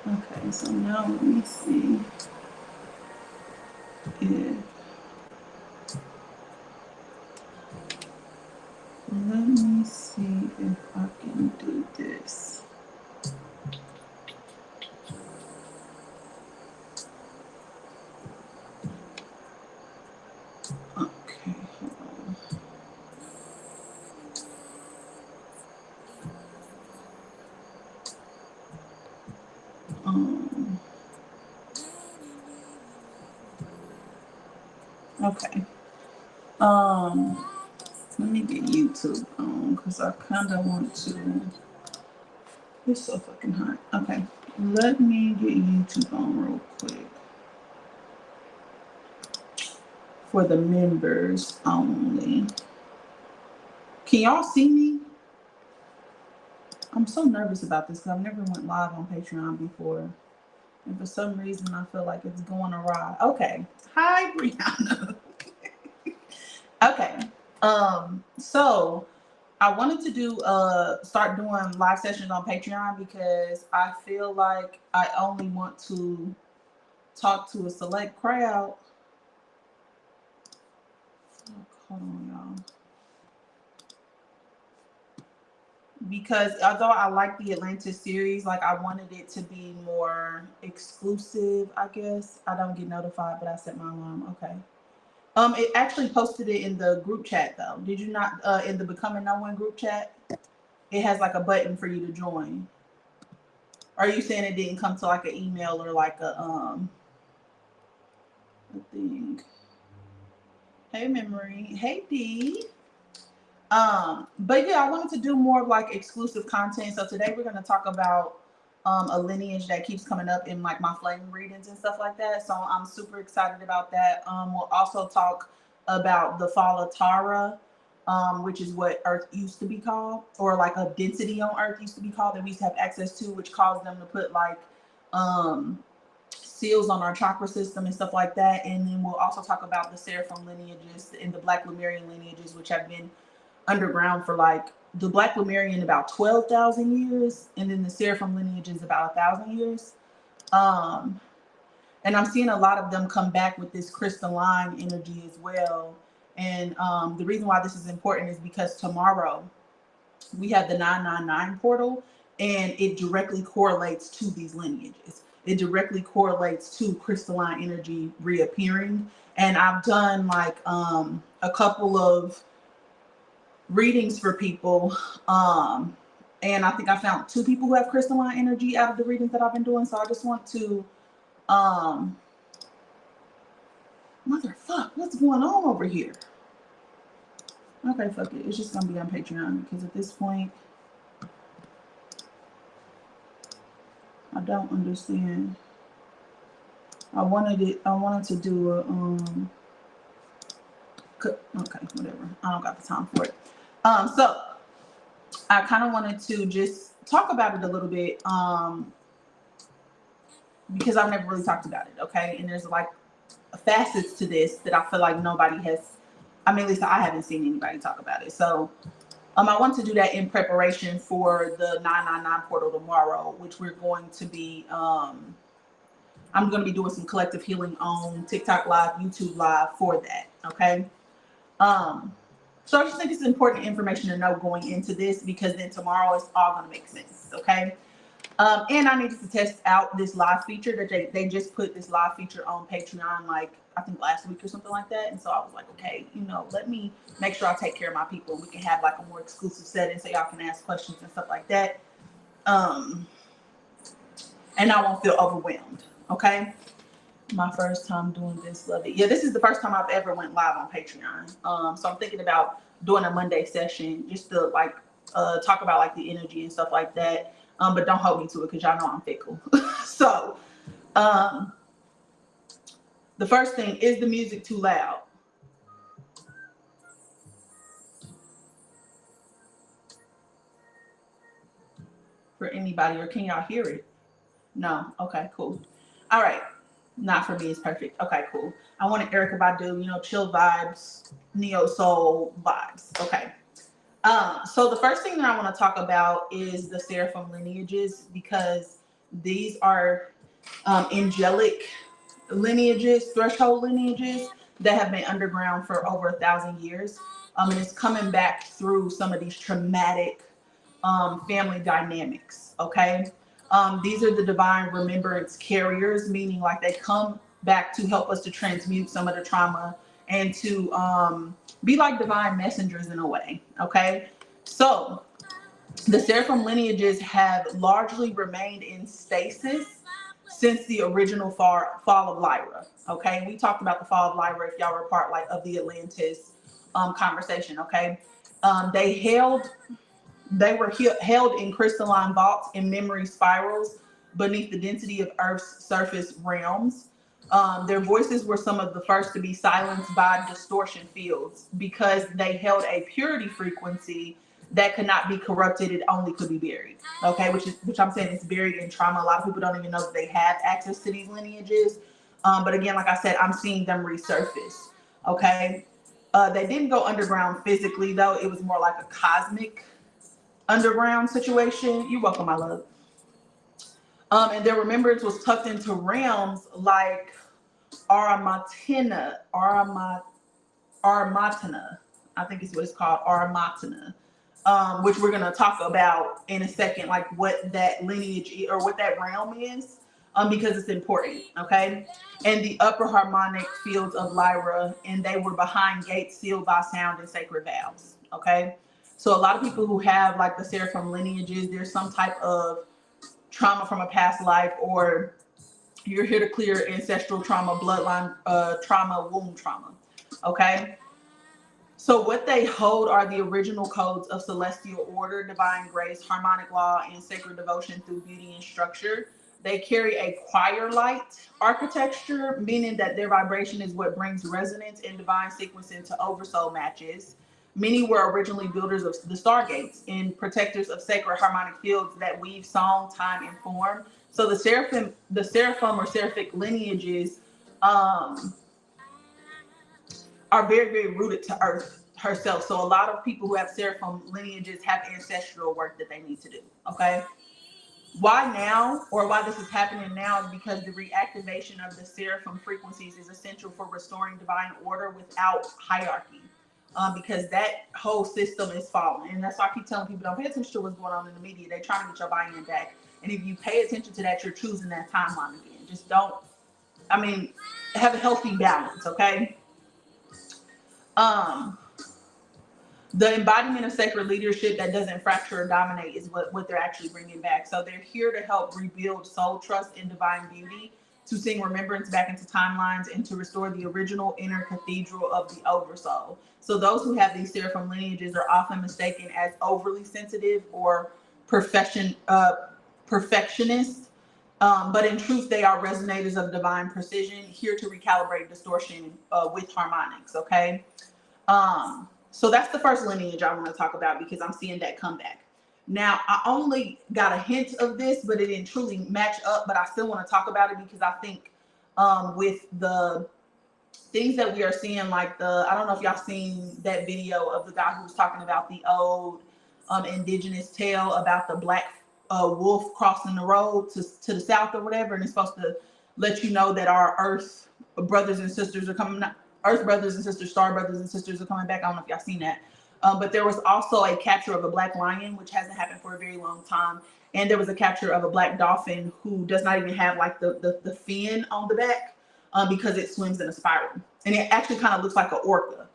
Okay, so now let me see if let me see if I can do this. Okay, hold on. Okay. Let me get YouTube on because I kind of want to. It's so fucking hot. Okay, let me get YouTube on real quick for the members only. Can y'all see me? I'm so nervous about this because I've never went live on Patreon before. And for some reason, I feel like it's going awry. Okay. Hi, Brianna. Okay. So I wanted to do start doing live sessions on Patreon because I feel like I only want to talk to a select crowd. Hold on, y'all. Because although I like the Atlantis series, like I wanted it to be more exclusive, I guess. I don't get notified, but I set my alarm. Okay. It actually posted it in the group chat though. Did you not in the Becoming No One group chat? It has like a button for you to join. Are you saying it didn't come to like an email or like a thing? Hey Memory. Hey D. But yeah, I wanted to do more of like exclusive content. So today we're gonna talk about a lineage that keeps coming up in like my flame readings and stuff like that. So I'm super excited about that. We'll also talk about the fall of Tara, which is what Earth used to be called, or like a density on Earth used to be called that we used to have access to, which caused them to put like seals on our chakra system and stuff like that. And then we'll also talk about the Seraphim lineages and the Black Lemurian lineages, which have been underground for like the Black Lemurian about 12,000 years, and then the Seraphim lineage is about 1,000 years. And I'm seeing a lot of them come back with this crystalline energy as well. And the reason why this is important is because tomorrow we have the 999 portal, and it directly correlates to these lineages. It directly correlates to crystalline energy reappearing. And I've done like a couple of readings for people. And I think I found 2 people who have crystalline energy out of the readings that I've been doing. So I just want to, motherfuck, what's going on over here? Okay, fuck it. It's just gonna be on Patreon because at this point, I don't understand. I wanted to do a okay, whatever. I don't got the time for it. So I kind of wanted to just talk about it a little bit. Because I've never really talked about it, okay? And there's like facets to this that I feel like nobody has, I mean, at least I haven't seen anybody talk about it. So I want to do that in preparation for the 999 portal tomorrow, which we're going to be, I'm going to be doing some collective healing on TikTok Live, YouTube Live for that, okay? So I just think it's important information to know going into this because then tomorrow it's all going to make sense, okay? And I needed to test out this live feature that they just put this live feature on Patreon, like I think last week or something like that. And so I was like, okay, let me make sure I take care of my people. We can have like a more exclusive setting so y'all can ask questions and stuff like that. And I won't feel overwhelmed. Okay. My first time doing this, love it. Yeah, this is the first time I've ever went live on Patreon. So I'm thinking about doing a Monday session just to like talk about like the energy and stuff like that. But don't hold me to it because y'all know I'm fickle. So the first thing, is the music too loud? For anybody, or can y'all hear it? No? Okay, cool. All right. Not for me, it's perfect. Okay, cool. I wanted Erykah Badu, chill vibes, neo soul vibes. Okay. So the first thing that I want to talk about is the Seraphim lineages, because these are angelic lineages, threshold lineages that have been underground for over 1,000 years. And it's coming back through some of these traumatic family dynamics. Okay. These are the divine remembrance carriers, meaning like they come back to help us to transmute some of the trauma and to be like divine messengers in a way. Okay. So the Seraphim lineages have largely remained in stasis since the original fall of Lyra. Okay, we talked about the fall of Lyra if y'all were part like of the Atlantis conversation. Okay, they were held in crystalline vaults in memory spirals beneath the density of Earth's surface realms. Their voices were some of the first to be silenced by distortion fields because they held a purity frequency that could not be corrupted. It only could be buried. Okay, which I'm saying is buried in trauma. A lot of people don't even know that they have access to these lineages. But again, like I said, I'm seeing them resurface. Okay, they didn't go underground physically though. It was more like a cosmic underground situation. You're welcome, my love. And their remembrance was tucked into realms like Aramatana, I think is what it's called, Aramatana, which we're going to talk about in a second, like what that lineage or what that realm is, because it's important, okay? And the upper harmonic fields of Lyra, and they were behind gates sealed by sound and sacred vows, okay? So a lot of people who have like the Seraphim lineages, there's some type of trauma from a past life, or you're here to clear ancestral trauma, bloodline trauma, womb trauma, okay? So what they hold are the original codes of celestial order, divine grace, harmonic law, and sacred devotion through beauty and structure. They carry a choir-light architecture, meaning that their vibration is what brings resonance and divine sequencing to oversoul matches. Many were originally builders of the stargates and protectors of sacred harmonic fields that weave song, time, and form. So the seraphim or seraphic lineages are very, very rooted to Earth herself. So a lot of people who have seraphim lineages have ancestral work that they need to do. Okay. Why now, or why this is happening now, is because the reactivation of the seraphim frequencies is essential for restoring divine order without hierarchy. Because that whole system is falling. And that's why I keep telling people, don't pay attention to what's going on in the media. They're trying to get your buy-in back. And if you pay attention to that, you're choosing that timeline again. Just don't, have a healthy balance, okay? The embodiment of sacred leadership that doesn't fracture or dominate is what they're actually bringing back. So they're here to help rebuild soul trust and divine beauty, to sing remembrance back into timelines, and to restore the original inner cathedral of the oversoul. So those who have these seraphim lineages are often mistaken as overly sensitive or perfectionists, but in truth, they are resonators of divine precision, here to recalibrate distortion with harmonics, okay? So that's the first lineage I want to talk about, because I'm seeing that come back. Now, I only got a hint of this, but it didn't truly match up, but I still want to talk about it because I think with the things that we are seeing, like I don't know if y'all seen that video of the guy who was talking about the old indigenous tale about the black wolf crossing the road to the south or whatever, and it's supposed to let you know that our earth brothers and sisters are coming, earth brothers and sisters, star brothers and sisters are coming back. I don't know if y'all seen that. But there was also a capture of a black lion, which hasn't happened for a very long time. And there was a capture of a black dolphin who does not even have like the fin on the back because it swims in a spiral. And it actually kind of looks like an orca.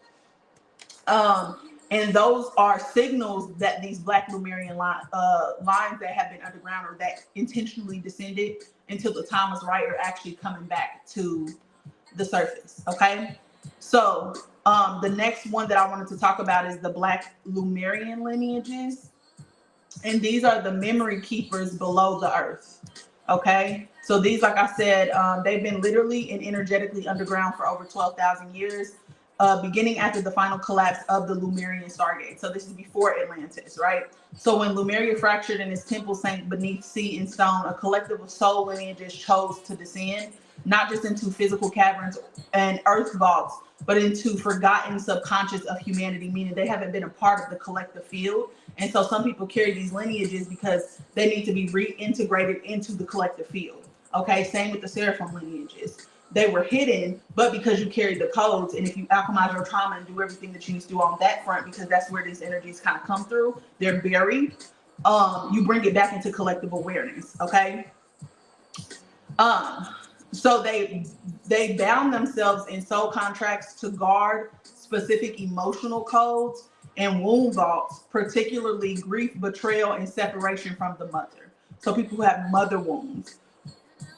And those are signals that these black Lemurian lines that have been underground or that intentionally descended until the time was right are actually coming back to the surface. Okay. So the next one that I wanted to talk about is the black Lemurian lineages. And these are the memory keepers below the earth. Okay. So these, like I said, they've been literally and energetically underground for over 12,000 years, beginning after the final collapse of the Lemurian Stargate. So this is before Atlantis, right? So when Lemuria fractured and its temple sank beneath sea and stone, a collective of soul lineages chose to descend. not just into physical caverns and earth vaults, but into forgotten subconscious of humanity, meaning they haven't been a part of the collective field. And so some people carry these lineages because they need to be reintegrated into the collective field. Okay, same with the Seraphim lineages. They were hidden, but because you carried the codes, and if you alchemize your trauma and do everything that you need to do on that front, because that's where these energies kind of come through, they're buried. You bring it back into collective awareness. Okay. So they bound themselves in soul contracts to guard specific emotional codes and wound vaults, particularly grief, betrayal, and separation from the mother. So people who have mother wounds.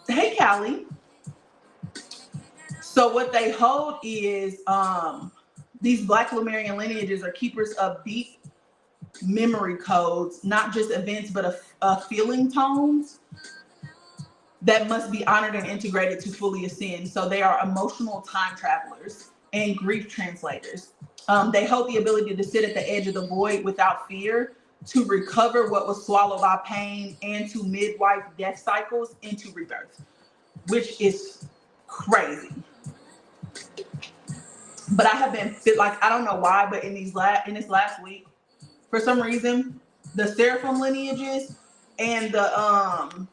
Hey, Callie. So what they hold is these Black Lemurian lineages are keepers of deep memory codes, not just events, but feeling tones that must be honored and integrated to fully ascend. So they are emotional time travelers and grief translators. They hold the ability to sit at the edge of the void without fear, to recover what was swallowed by pain, and to midwife death cycles into rebirth, which is crazy. But I have been like, I don't know why, but in this last week, for some reason, the Seraphim lineages and the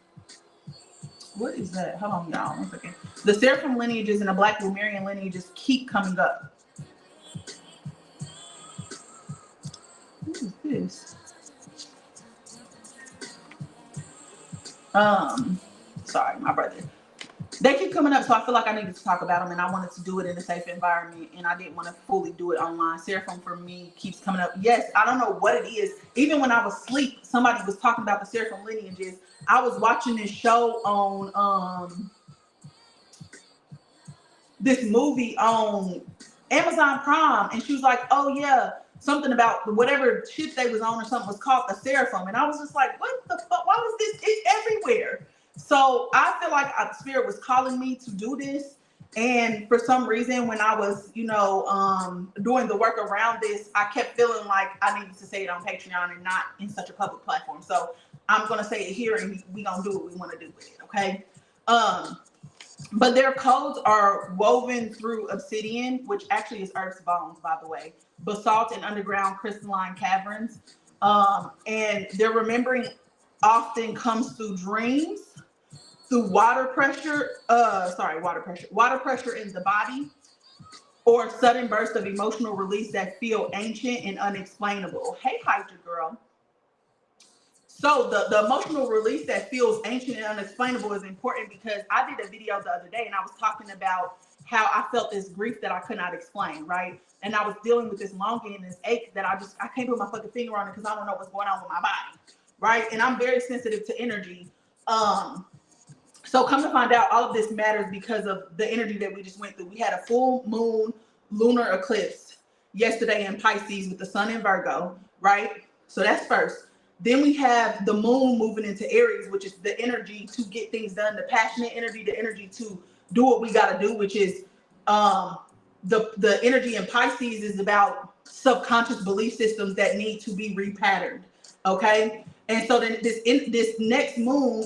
what is that? Hold on, y'all, 1 second. The Seraphim lineages and the Black Lemurian lineages keep coming up. What is this? Sorry, my brother. They keep coming up, so I feel like I needed to talk about them, and I wanted to do it in a safe environment, and I didn't want to fully do it online. Seraphim for me keeps coming up. Yes, I don't know what it is. Even when I was asleep, somebody was talking about the Seraphim lineages. I was watching this show on this movie on Amazon Prime, and she was like, "Oh yeah, something about whatever ship they was on or something was called the Seraphim," and I was just like, "What the fuck? Why was this? It's everywhere." So I feel like Spirit was calling me to do this, and for some reason, when I was, doing the work around this, I kept feeling like I needed to say it on Patreon and not in such a public platform. So I'm gonna say it here, and we gonna do what we want to do with it, okay? But their codes are woven through obsidian, which actually is Earth's bones, by the way, basalt and underground crystalline caverns, and their remembering often comes through dreams, through water pressure in the body, or sudden burst of emotional release that feel ancient and unexplainable. Hey, Hydra girl. So the emotional release that feels ancient and unexplainable is important because I did a video the other day and I was talking about how I felt this grief that I could not explain, right? And I was dealing with this longing and this ache that I can't put my fucking finger on it because I don't know what's going on with my body, right? And I'm very sensitive to energy. So come to find out, all of this matters because of the energy that we just went through. We had a full moon lunar eclipse yesterday in Pisces with the sun in Virgo, right? So that's first. Then we have the moon moving into Aries, which is the energy to get things done, the passionate energy, the energy to do what we got to do, which is the energy in Pisces is about subconscious belief systems that need to be repatterned, okay? And so then this next moon,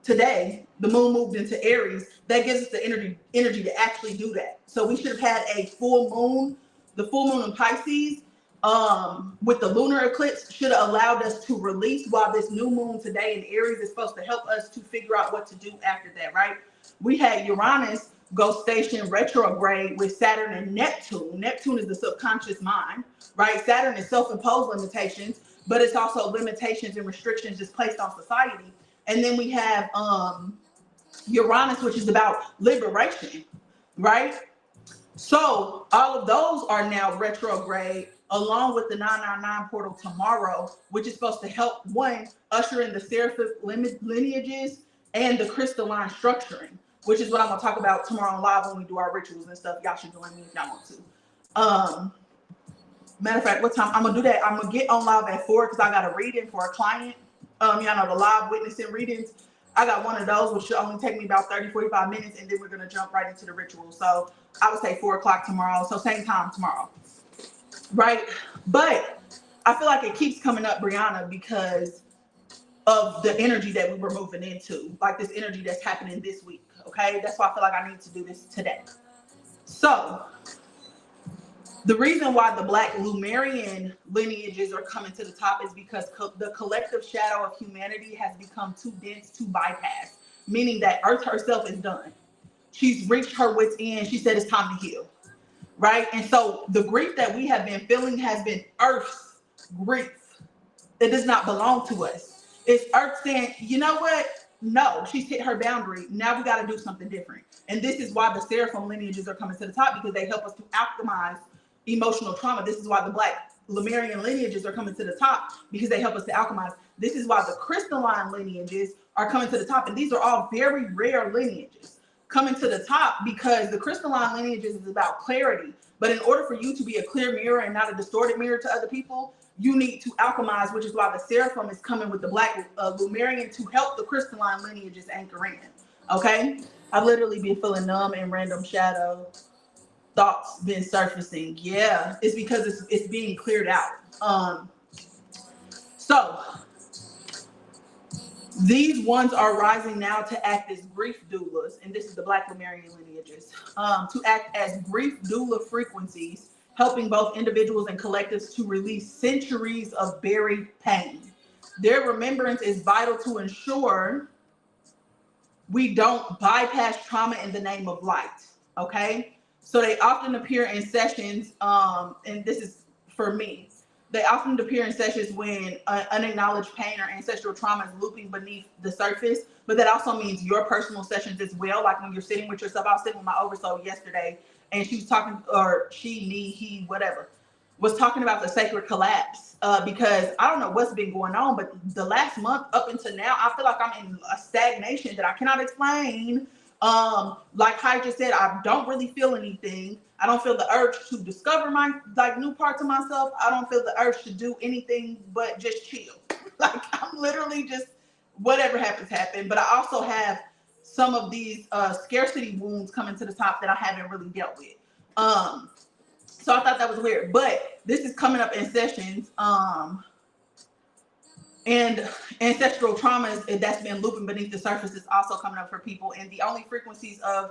today, the moon moved into Aries. That gives us the energy to actually do that. So we should have had a full moon. The full moon in Pisces with the lunar eclipse should have allowed us to release, while this new moon today in Aries is supposed to help us to figure out what to do after that, right? We had Uranus go station retrograde with Saturn and Neptune. Neptune is the subconscious mind, right? Saturn is self-imposed limitations, but it's also limitations and restrictions just placed on society. And then we have Uranus, which is about liberation, right? So all of those are now retrograde, along with the 999 portal tomorrow, which is supposed to help, one, usher in the Seraphic lineages and the crystalline structuring, which is what I'm going to talk about tomorrow on live when we do our rituals and stuff. Y'all should join me if y'all want to. Matter of fact, what time? I'm going to do that. I'm going to get on live at 4 because I got a reading for a client. Y'all know the live witnessing readings. I got one of those, which should only take me about 30, 45 minutes, and then we're going to jump right into the ritual. So I would say 4 o'clock tomorrow. So same time tomorrow, right? But I feel like it keeps coming up, Brianna, because of the energy that we were moving into, like this energy that's happening this week. Okay, that's why I feel like I need to do this today. So the reason why the Black Lemurian lineages are coming to the top is because the collective shadow of humanity has become too dense to bypass, meaning that Earth herself is done. She's reached her wit's end. She said it's time to heal, right? And so the grief that we have been feeling has been Earth's grief. It does not belong to us. It's Earth saying, you know what? No, she's hit her boundary. Now we got to do something different. And this is why the Seraphim lineages are coming to the top, because they help us to alchemize emotional trauma. This is why the Black Lemurian lineages are coming to the top, because they help us to alchemize. This is why the crystalline lineages are coming to the top. And these are all very rare lineages coming to the top, because the crystalline lineages is about clarity. But in order for you to be a clear mirror and not a distorted mirror to other people, you need to alchemize, which is why the Seraphim is coming with the Black Lemurian to help the crystalline lineages anchor in. Okay? I've literally been feeling numb and random shadow thoughts been surfacing. Yeah, it's because it's being cleared out. So these ones are rising now to act as grief doulas, and this is the Black Lemurian lineages, to act as grief doula frequencies, helping both individuals and collectives to release centuries of buried pain. Their remembrance is vital to ensure we don't bypass trauma in the name of light, okay? So they often appear in sessions, and this is for me, they often appear in sessions when unacknowledged pain or ancestral trauma is looping beneath the surface, but that also means your personal sessions as well, like when you're sitting with yourself. I was sitting with my oversoul yesterday, and she was talking, or she, me, he, whatever, was talking about the sacred collapse, because I don't know what's been going on, but the last month up until now, I feel like I'm in a stagnation that I cannot explain. Like I just said, I don't really feel anything. I don't feel the urge to discover my new parts of myself. I don't feel the urge to do anything but just chill. Like I'm literally just whatever happens, happen. But I also have some of these scarcity wounds coming to the top that I haven't really dealt with. So I thought that was weird. But this is coming up in sessions. And ancestral traumas that's been looping beneath the surface is also coming up for people. And the only frequencies of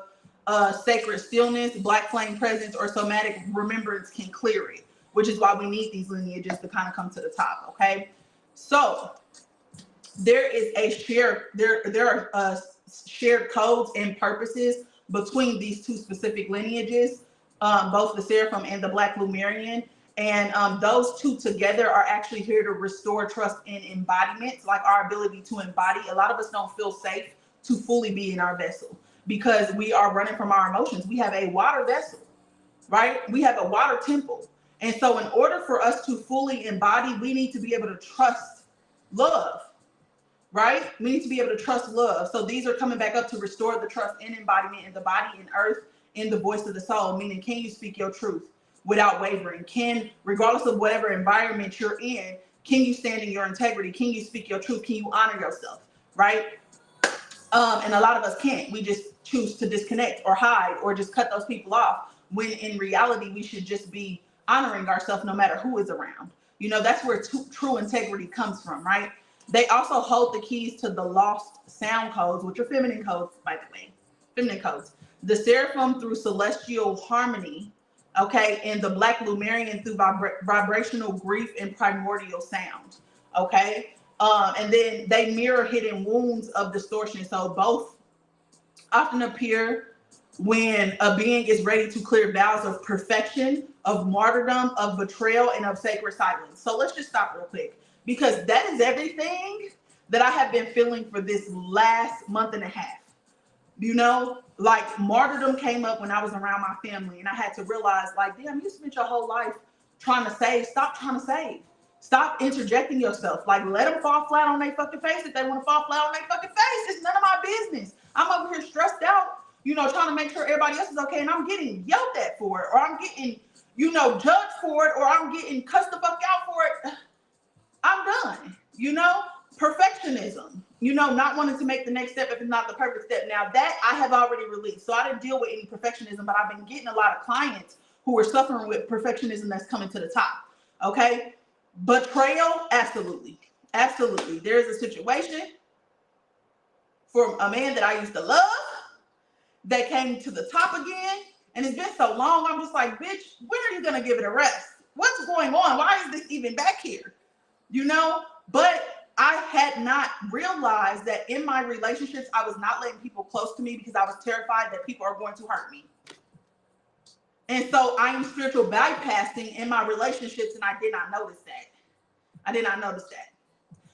sacred stillness, black flame presence, or somatic remembrance can clear it, which is why we need these lineages to kind of come to the top, okay? So there is a shared, there are shared codes and purposes between these two specific lineages, both the Seraphim and the Black Lemurian. And those two together are actually here to restore trust in embodiment, like our ability to embody. A lot of us don't feel safe to fully be in our vessel because we are running from our emotions. We have a water vessel, right? We have a water temple. And so in order for us to fully embody, we need to be able to trust love, right? We need to be able to trust love. So these are coming back up to restore the trust in embodiment in the body, in earth, in the voice of the soul, meaning can you speak your truth without wavering? Can, regardless of whatever environment you're in, can you stand in your integrity? Can you speak your truth? Can you honor yourself, right? And a lot of us can't. We just choose to disconnect or hide or just cut those people off, when in reality, we should just be honoring ourselves no matter who is around. You know, that's where true integrity comes from, right? They also hold the keys to the lost sound codes, which are feminine codes, by the way, feminine codes. The Seraphim through celestial harmony, okay, and the Black Lemurian through vibrational grief and primordial sound, okay? And then they mirror hidden wounds of distortion. So both often appear when a being is ready to clear vows of perfection, of martyrdom, of betrayal, and of sacred silence. So let's just stop real quick, because that is everything that I have been feeling for this last month and a half. You know, like martyrdom came up when I was around my family, and I had to realize, like, damn, you spent your whole life trying to save. Stop trying to save. Stop interjecting yourself. Like, let them fall flat on their fucking face if they want to fall flat on their fucking face. It's none of my business. I'm over here stressed out, you know, trying to make sure everybody else is okay, and I'm getting yelled at for it, or I'm getting, you know, judged for it, or I'm getting cussed the fuck out for it. I'm done. You know, perfectionism. You know, not wanting to make the next step if it's not the perfect step. Now that I have already released, so I didn't deal with any perfectionism, but I've been getting a lot of clients who are suffering with perfectionism that's coming to the top. Okay. Betrayal, absolutely. Absolutely. There is a situation for a man that I used to love that came to the top again. And it's been so long, I'm just like, bitch, when are you going to give it a rest? What's going on? Why is this even back here? You know? But I had not realized that in my relationships, I was not letting people close to me because I was terrified that people are going to hurt me. And so I am spiritual bypassing in my relationships, and I did not notice that. I did not notice that.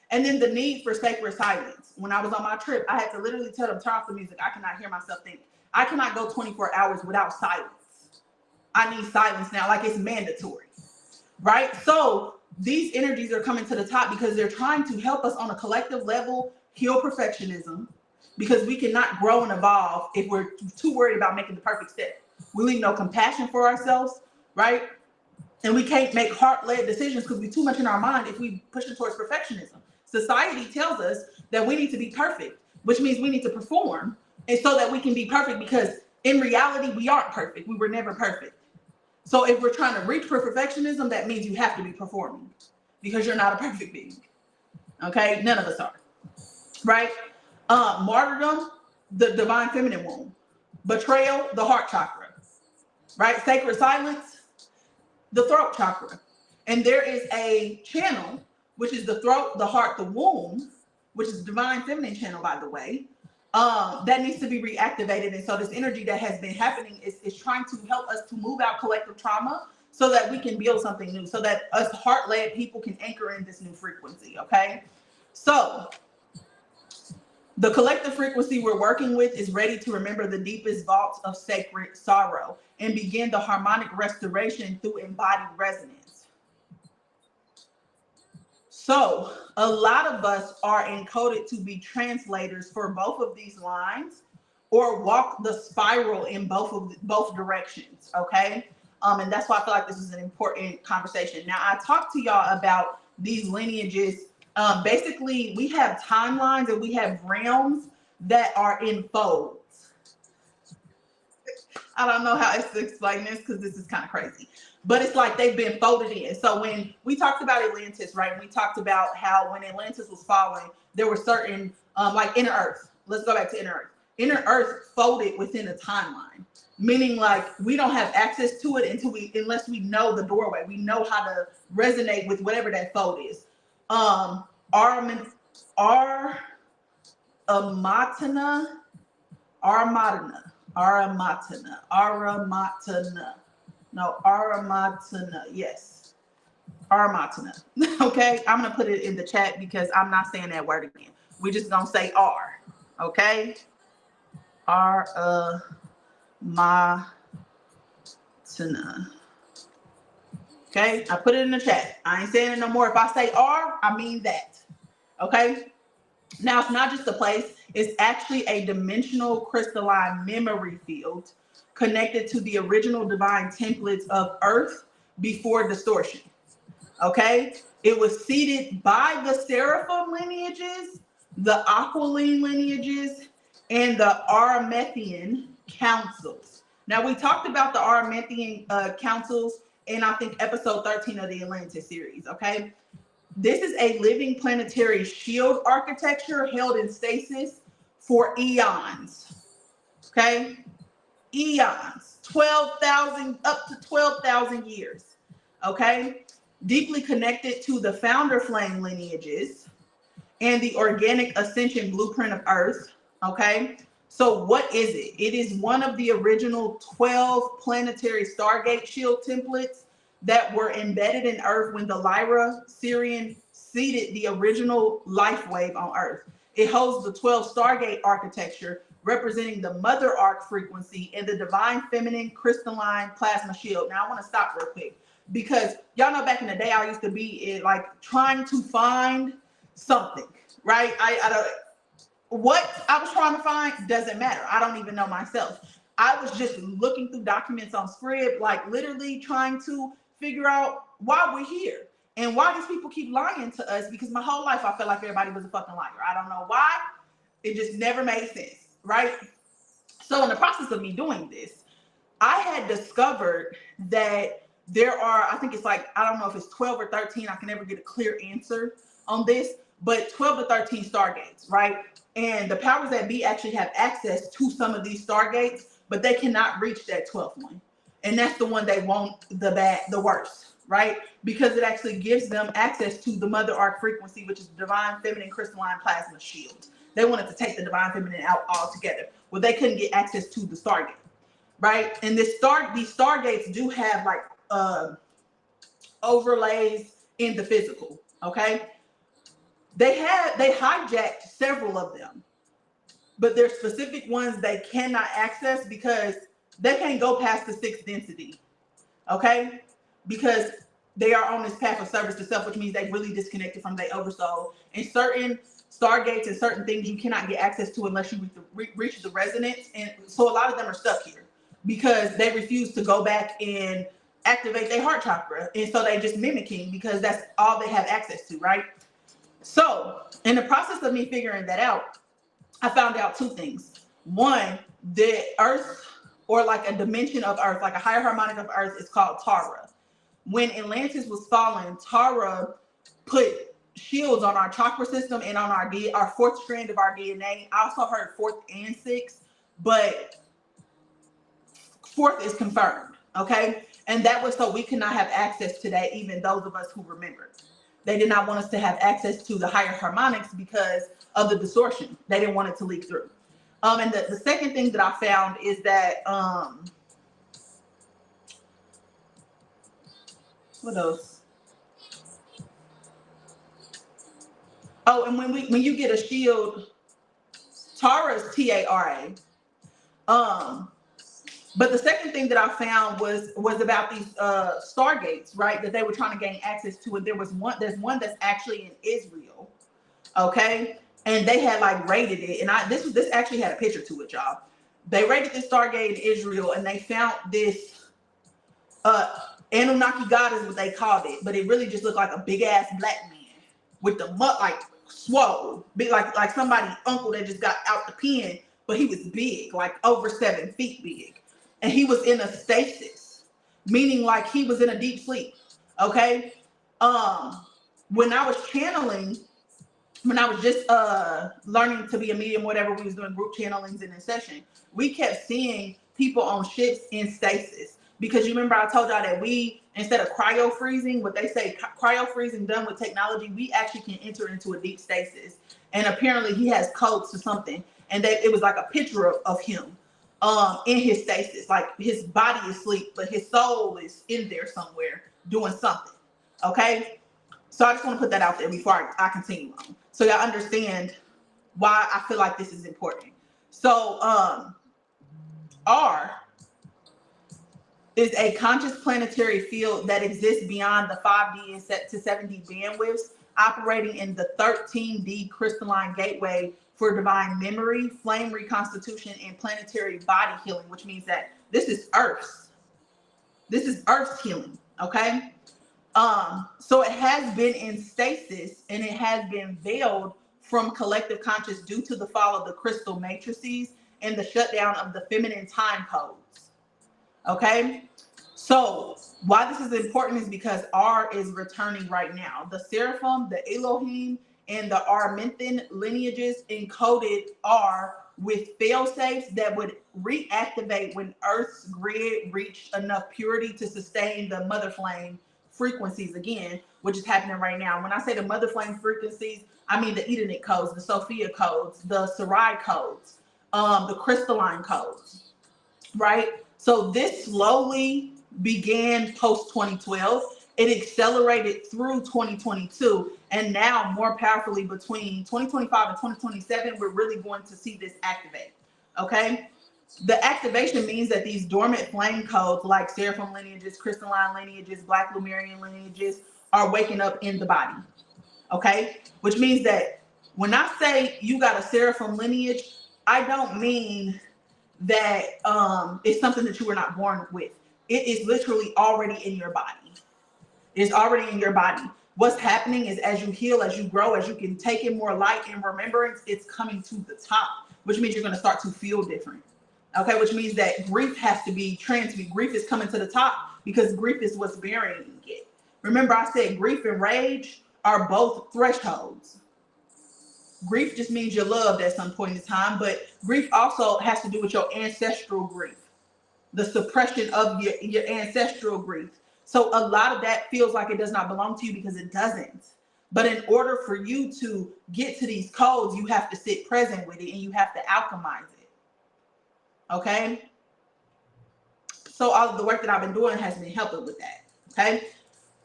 And then the need for sacred silence. When I was on my trip, I had to literally tell them, turn off the music. I cannot hear myself think. I cannot go 24 hours without silence. I need silence now, like it's mandatory, right? So these energies are coming to the top because they're trying to help us on a collective level heal perfectionism, because we cannot grow and evolve if we're too worried about making the perfect step. We leave no compassion for ourselves, right? And we can't make heart-led decisions because we're too much in our mind if we push it towards perfectionism. Society tells us that we need to be perfect, which means we need to perform, and so that we can be perfect, because in reality, we aren't perfect. We were never perfect. So if we're trying to reach for perfectionism, that means you have to be performing, because you're not a perfect being. Okay? None of us are. Right? Martyrdom, the divine feminine womb. Betrayal, the heart chakra. Right? Sacred silence, the throat chakra. And there is a channel, which is the throat, the heart, the womb, which is the divine feminine channel, by the way, that needs to be reactivated. And so this energy that has been happening is trying to help us to move out collective trauma so that we can build something new, so that us heart-led people can anchor in this new frequency, okay? So the collective frequency we're working with is ready to remember the deepest vaults of sacred sorrow and begin the harmonic restoration through embodied resonance. So a lot of us are encoded to be translators for both of these lines, or walk the spiral in both directions, okay? And that's why I feel like this is an important conversation. Now, I talked to y'all about these lineages. Basically, we have timelines and we have realms that are in folds. I don't know how else to explain this because this is kind of crazy. But it's like they've been folded in. So when we talked about Atlantis, right? We talked about how when Atlantis was falling, there were certain, like inner Earth. Let's go back to inner Earth. Inner Earth folded within a timeline, meaning like we don't have access to it unless we know the doorway. We know how to resonate with whatever that fold is. Aramatana. No, Aramatana. Yes. Aramatana. Okay. I'm going to put it in the chat because I'm not saying that word again. We're just going to say R. Okay. Aramatana. Okay. I put it in the chat. I ain't saying it no more. If I say R, I mean that. Okay. Now, it's not just a place. It's actually a dimensional crystalline memory field connected to the original divine templates of Earth before distortion. Okay? It was seeded by the Seraphic lineages, the Aquiline lineages, and the Aramathian councils. Now, we talked about the Aramathian councils in, I think, episode 13 of the Atlantis series. Okay? This is a living planetary shield architecture held in stasis for eons. Okay? Eons, 12,000, up to 12,000 years, okay? Deeply connected to the founder flame lineages and the organic ascension blueprint of Earth, okay? So what is it? It is one of the original 12 planetary Stargate shield templates that were embedded in Earth when the Lyra Syrian seeded the original life wave on Earth. It holds the 12 Stargate architecture, representing the mother arc frequency and the divine feminine crystalline plasma shield. Now I want to stop real quick because y'all know back in the day I used to be in, like trying to find something, right? I don't, what I was trying to find doesn't matter. I don't even know myself. I was just looking through documents on Scrib, like literally trying to figure out why we're here and why these people keep lying to us, because my whole life I felt like everybody was a fucking liar. I don't know why. It just never made sense. Right? So in the process of me doing this, I had discovered that there are, I think it's like, I don't know if it's 12 or 13. I can never get a clear answer on this, but 12 to 13 stargates, right? And the powers that be actually have access to some of these stargates, but they cannot reach that 12th one. And that's the one they want the worst, right? Because it actually gives them access to the mother arc frequency, which is the divine feminine crystalline plasma shield. They wanted to take the divine feminine out altogether. Well, they couldn't get access to the stargate, right? And these stargates do have like overlays in the physical, okay? They hijacked several of them, but there's specific ones they cannot access because they can't go past the 6th density, okay? Because they are on this path of service to self, which means they really disconnected from their oversoul. And certain stargates and certain things you cannot get access to unless you reach the resonance. And so a lot of them are stuck here because they refuse to go back and activate their heart chakra. And so they just mimicking because that's all they have access to, right? So in the process of me figuring that out, I found out 2 things. One, the earth, or like a dimension of earth, like a higher harmonic of earth, is called Tara. When Atlantis was falling, Tara put shields on our chakra system and on our 4th strand of our DNA. I also heard 4th and 6th, but 4th is confirmed, okay? And that was so we could not have access to that, even those of us who remembered. They did not want us to have access to the higher harmonics because of the distortion. They didn't want it to leak through. And the second thing that I found is that, what else? Oh, and when you get a shield, Tara is T-A-R-A. But the second thing that I found was about these stargates, right? That they were trying to gain access to, and there's one that's actually in Israel, okay? And they had like raided it, and this actually had a picture to it, y'all. They raided this stargate in Israel, and they found this Anunnaki god is what they called it, but it really just looked like a big ass black man with the mud like swole, big like somebody's uncle that just got out the pen, but he was big, like over 7 feet big. And he was in a stasis, meaning like he was in a deep sleep, okay? When I was channeling, when I was just learning to be a medium, whatever, we was doing group channelings in a session, we kept seeing people on ships in stasis. Because you remember I told y'all that we, instead of cryo freezing, what they say, cryo freezing done with technology, we actually can enter into a deep stasis. And apparently he has codes to something. And it was like a picture of him. In his stasis, like his body is asleep, but his soul is in there somewhere doing something. Okay, so I just want to put that out there before I continue on, so y'all understand why I feel like this is important. So, R is a conscious planetary field that exists beyond the 5D and to 7D bandwidths, operating in the 13D crystalline gateway for divine memory, flame reconstitution, and planetary body healing, which means that this is Earth's healing, okay? So it has been in stasis and it has been veiled from collective conscious due to the fall of the crystal matrices and the shutdown of the feminine time codes, okay? So why this is important is because R is returning right now. The Seraphim, the Elohim, and the Armenthan lineages encoded R with fail-safes that would reactivate when Earth's grid reached enough purity to sustain the mother flame frequencies again, which is happening right now. When I say the mother flame frequencies, I mean the Edenite codes, the Sophia codes, the Sarai codes, the crystalline codes, right? So this slowly began post-2012. It accelerated through 2022, and now more powerfully between 2025 and 2027, we're really going to see this activate, okay? The activation means that these dormant flame codes like Seraphim lineages, crystalline lineages, Black Lemurian lineages are waking up in the body, okay? Which means that when I say you got a Seraphim lineage, I don't mean that it's something that you were not born with. It is literally already in your body. It's already in your body. What's happening is as you heal, as you grow, as you can take in more light and remembrance, it's coming to the top, which means you're going to start to feel different. Okay, which means that grief has to be transmuted. Grief is coming to the top because grief is what's burying it. Remember, I said grief and rage are both thresholds. Grief just means you're loved at some point in time, but grief also has to do with your ancestral grief, the suppression of your ancestral grief. So a lot of that feels like it does not belong to you because it doesn't. But in order for you to get to these codes, you have to sit present with it and you have to alchemize it. Okay? So all of the work that I've been doing has been helping with that. Okay?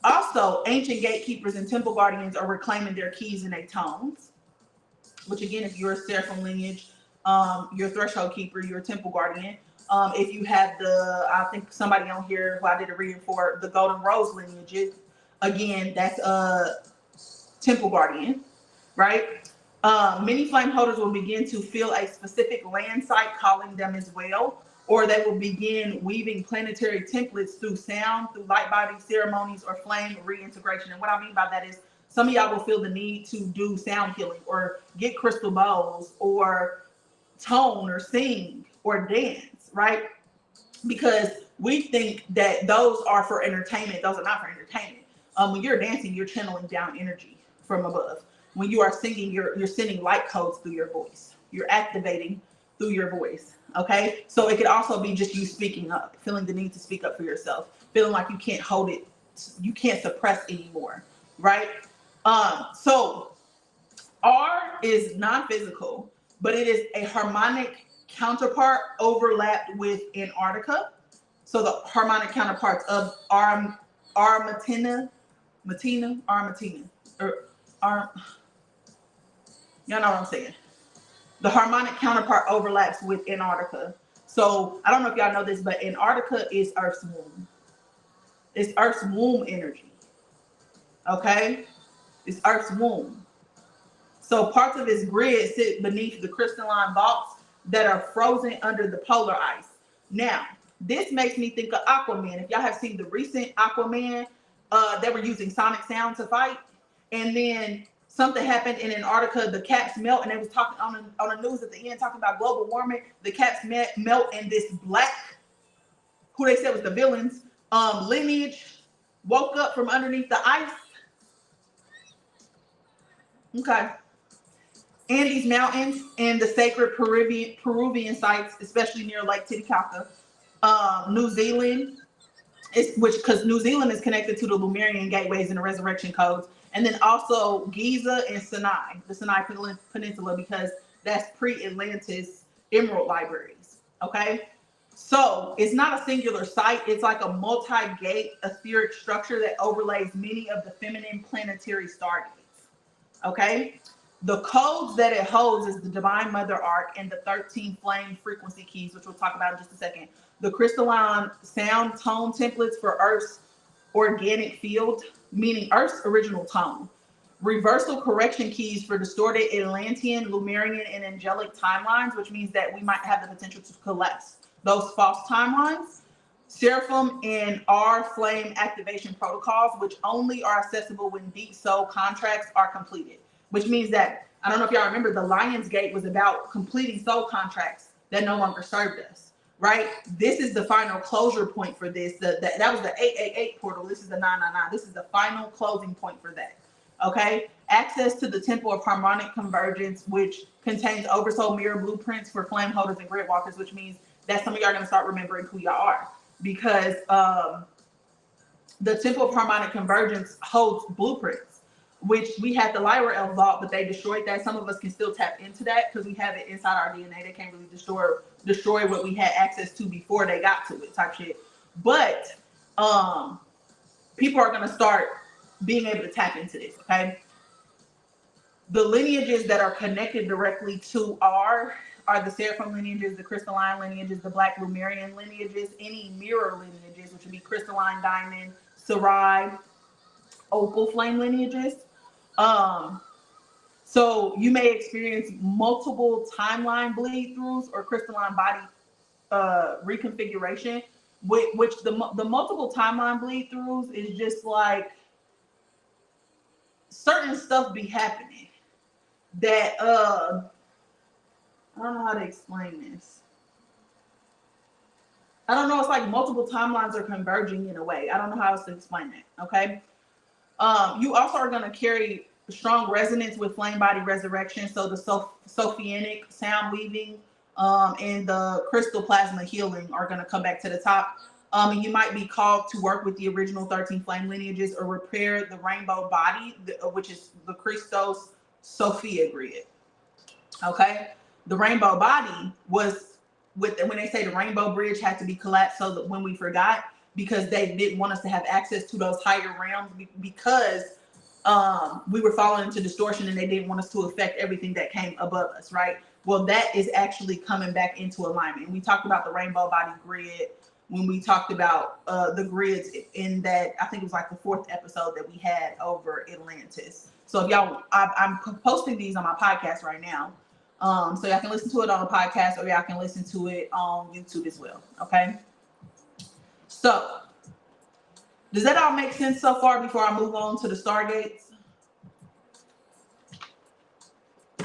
Also, ancient gatekeepers and temple guardians are reclaiming their keys and their tones, which again, if you're a Seraphim lineage, you're a threshold keeper, you're a temple guardian. If you have I think somebody on here who I did a reading for, the Golden Rose lineages, again, that's a temple guardian, right? Many flame holders will begin to feel a specific land site calling them as well, or they will begin weaving planetary templates through sound, through light body ceremonies, or flame reintegration. And what I mean by that is some of y'all will feel the need to do sound healing or get crystal bowls or tone or sing or dance, right? Because we think that those are for entertainment. Those are not for entertainment. When you're dancing, you're channeling down energy from above. When you are singing, you're sending light codes through your voice. You're activating through your voice. Okay. So it could also be just you speaking up, feeling the need to speak up for yourself, feeling like you can't hold it, you can't suppress anymore. Right. So R is non-physical, but it is a harmonic counterpart overlapped with Antarctica. So the harmonic counterparts of Armatina, or y'all know what I'm saying. The harmonic counterpart overlaps with Antarctica. So I don't know if y'all know this, but Antarctica is Earth's womb. It's Earth's womb energy. Okay? It's Earth's womb. So parts of its grid sit beneath the crystalline vaults that are frozen under the polar ice. Now, this makes me think of Aquaman. If y'all have seen the recent Aquaman, they were using sonic sound to fight. And then something happened in Antarctica, the caps melt, and they was talking on the news at the end, talking about global warming. The caps melt, and this black, who they said was the villains, lineage woke up from underneath the ice. Okay. Andes Mountains and the sacred Peruvian sites, especially near Lake Titicaca, New Zealand, because New Zealand is connected to the Lemurian gateways and the resurrection codes, and then also Giza and Sinai, the Sinai Peninsula, because that's pre-Atlantis emerald libraries. Okay, so it's not a singular site; it's like a multi-gate etheric structure that overlays many of the feminine planetary stargates. Okay. The codes that it holds is the Divine Mother Arc and the 13 flame frequency keys, which we'll talk about in just a second. The crystalline sound tone templates for Earth's organic field, meaning Earth's original tone. Reversal correction keys for distorted Atlantean, Lemurian, and angelic timelines, which means that we might have the potential to collapse those false timelines. Seraphim and R flame activation protocols, which only are accessible when deep soul contracts are completed. Which means that, I don't know if y'all remember, the Lion's Gate was about completing soul contracts that no longer served us, right? This is the final closure point for this. That was the 888 portal. This is the 999. This is the final closing point for that, okay? Access to the Temple of Harmonic Convergence, which contains oversoul mirror blueprints for flame holders and grid walkers, which means that some of y'all are going to start remembering who y'all are. Because the Temple of Harmonic Convergence holds blueprints, which we had the Lyra Elf vault, but they destroyed that. Some of us can still tap into that because we have it inside our DNA. They can't really destroy what we had access to before they got to it, type shit. But people are going to start being able to tap into this, okay? The lineages that are connected directly to are the Seraphim lineages, the crystalline lineages, the Black Lemurian lineages, any mirror lineages, which would be crystalline, diamond, Sarai, opal flame lineages. So you may experience multiple timeline bleed throughs or crystalline body reconfiguration, which the multiple timeline bleed throughs is just like certain stuff be happening that I don't know how to explain this. I don't know. It's like multiple timelines are converging in a way. I don't know how else to explain that. Okay. You also are going to carry strong resonance with flame body resurrection. So the Sophianic sound weaving and the crystal plasma healing are going to come back to the top. And you might be called to work with the original 13 flame lineages or repair the rainbow body, which is the Christos Sophia grid. Okay, the rainbow body was when they say the rainbow bridge had to be collapsed so that when we forgot, because they didn't want us to have access to those higher realms because we were falling into distortion and they didn't want us to affect everything that came above us, right? Well, that is actually coming back into alignment. We talked about the rainbow body grid when we talked about the grids in that, I think it was like the 4th episode that we had over Atlantis. So if y'all, I'm posting these on my podcast right now. So y'all can listen to it on the podcast or y'all can listen to it on YouTube as well, okay? So, does that all make sense so far before I move on to the Stargates?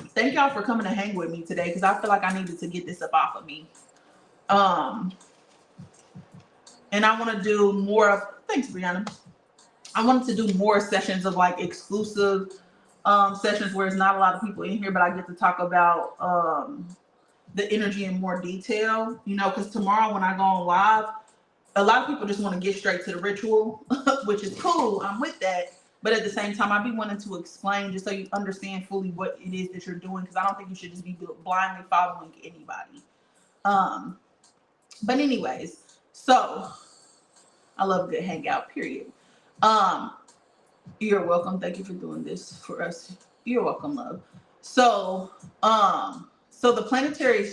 Thank y'all for coming to hang with me today because I feel like I needed to get this up off of me. And I want to do more of, thanks Brianna. I wanted to do more sessions of like exclusive sessions where it's not a lot of people in here, but I get to talk about the energy in more detail, you know, because tomorrow when I go on live, a lot of people just want to get straight to the ritual, which is cool. I'm with that. But at the same time, I be wanting to explain just so you understand fully what it is that you're doing, because I don't think you should just be blindly following anybody. But anyways, so I love a good hangout, period. You're welcome. Thank you for doing this for us. You're welcome, love. So, so the planetary,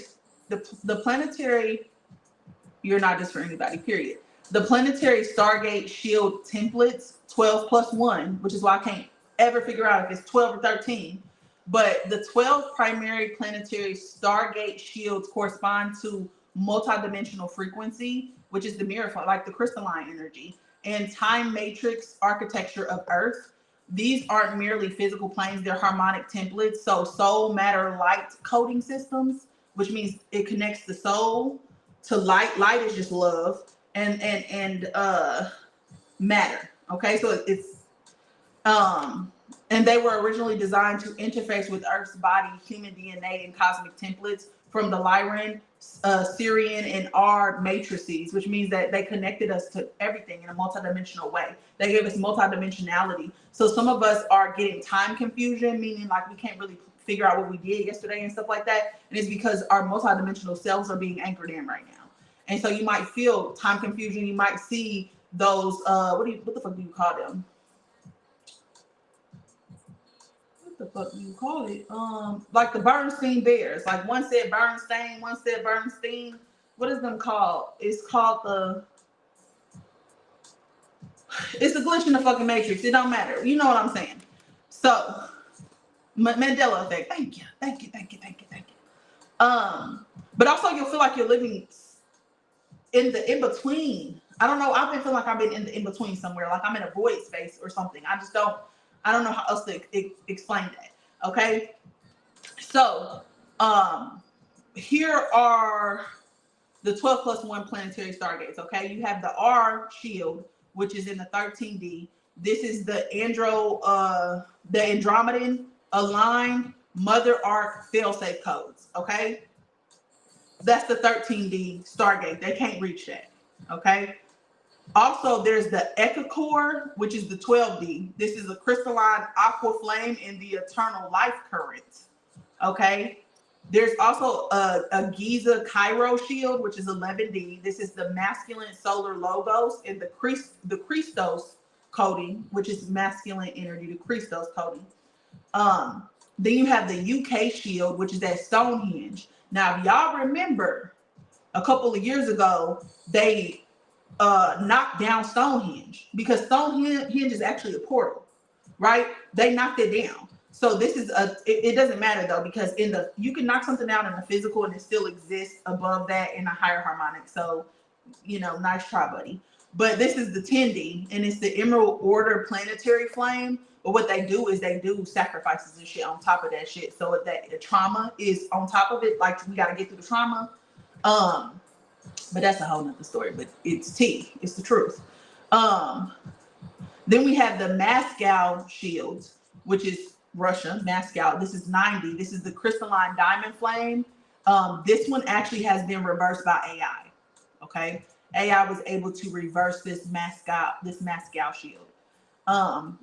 you're not just for anybody, period. The planetary Stargate shield templates, 12 plus 1, which is why I can't ever figure out if it's 12 or 13. But the 12 primary planetary Stargate shields correspond to multidimensional frequency, which is the mirror, like the crystalline energy, and time matrix architecture of Earth. These aren't merely physical planes, they're harmonic templates. So soul, matter, light coding systems, which means it connects the soul to light. Light is just love and matter. Okay, so it's and they were originally designed to interface with Earth's body, human DNA, and cosmic templates from the Lyran, Syrian, and R matrices, which means that they connected us to everything in a multidimensional way. They gave us multidimensionality. So some of us are getting time confusion, meaning like we can't really figure out what we did yesterday and stuff like that. And it's because our multidimensional selves are being anchored in right now. And so you might feel time confusion. You might see those, what the fuck do you call them? The fuck do you call it? Like the Bernstein Bears. Like one said Bernstein, one said Bernstein. What is them called? It's called it's a glitch in the fucking matrix. It don't matter. You know what I'm saying? So Mandela effect. Thank you. But also you'll feel like you're living in the in-between. I don't know. I've been feeling like I've been in the in-between somewhere. Like I'm in a void space or something. I don't know how else to explain that. Okay. So, here are the 12 plus 1 planetary stargates. Okay. You have the R shield, which is in the 13D. This is the Andromedan aligned mother arc failsafe codes. Okay. That's the 13D stargate. They can't reach that. Okay. Also, there's the Ekacore, which is the 12D. This is a crystalline aqua flame in the eternal life current. Okay. There's also a Giza Cairo shield, which is 11D. This is the masculine solar logos in the Christos coding, which is masculine energy, the Christos coding. Then you have the UK shield, which is that Stonehenge. Now, if y'all remember, a couple of years ago, they knocked down Stonehenge because Stonehenge is actually a portal, right? They knocked it down. So this is it doesn't matter though, because you can knock something down in the physical and it still exists above that in a higher harmonic. So, you know, nice try, buddy. But this is the 10D and it's the Emerald Order planetary flame. But what they do is they do sacrifices and shit on top of that shit. So that the trauma is on top of it, like we got to get through the trauma. But that's a whole nother story, but it's tea. It's the truth. Then we have the Mascal shields, which is Russia, Moscow. This is 90. This is the crystalline diamond flame. This one actually has been reversed by AI. Okay, AI was able to reverse this Moscow shield.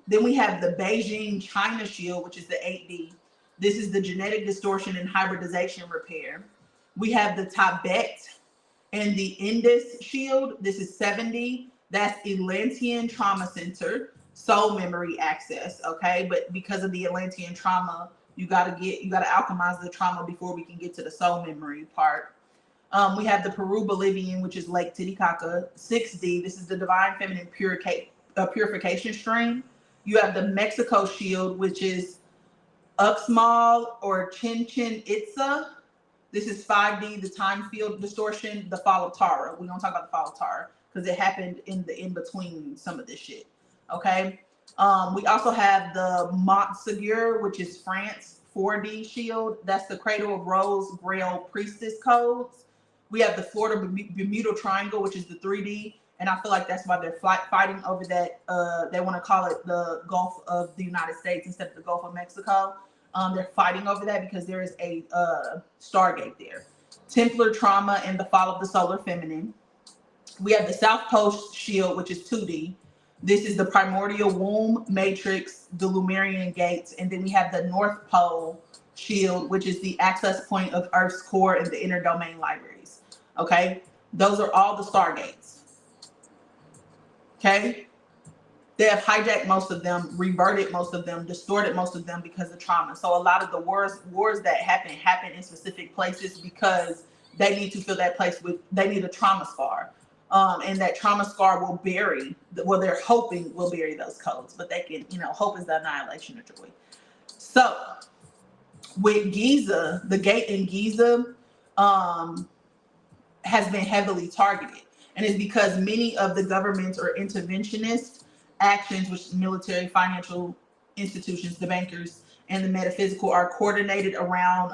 Then we have the Beijing China shield, which is the 8D. This is the genetic distortion and hybridization repair. We have the Tibet and the Indus shield. This is 70. That's Atlantean Trauma Center, soul memory access. Okay, but because of the Atlantean trauma, you gotta alchemize the trauma before we can get to the soul memory part. We have the Peru Bolivian, which is Lake Titicaca, 6D. This is the divine feminine purification stream. You have the Mexico shield, which is Uxmal or Chichen Itza. This is 5D, the time field distortion, the fall of Tara. We don't talk about the fall of Tara because it happened in between some of this shit. Okay. We also have the Montsegur, which is France, 4D shield. That's the Cradle of Rose Grail Priestess codes. We have the Florida Bermuda Triangle, which is the 3D. And I feel like that's why they're fighting over that. They want to call it the Gulf of the United States instead of the Gulf of Mexico. They're fighting over that because there is a Stargate there. Templar trauma and the fall of the solar feminine. We have the South Pole shield, which is 2D. This is the primordial womb matrix, the Lemurian gates. And then we have the North Pole shield, which is the access point of Earth's core and the inner domain libraries. Okay. Those are all the Stargates. Okay. They have hijacked most of them, reverted most of them, distorted most of them because of trauma. So a lot of the wars that happen in specific places because they need to fill that place they need a trauma scar. And that trauma scar will bury, they're hoping will bury those codes, but they can, hope is the annihilation of joy. So with Giza, the gate in Giza has been heavily targeted. And it's because many of the governments or interventionist actions, which military, financial institutions, the bankers, and the metaphysical are coordinated around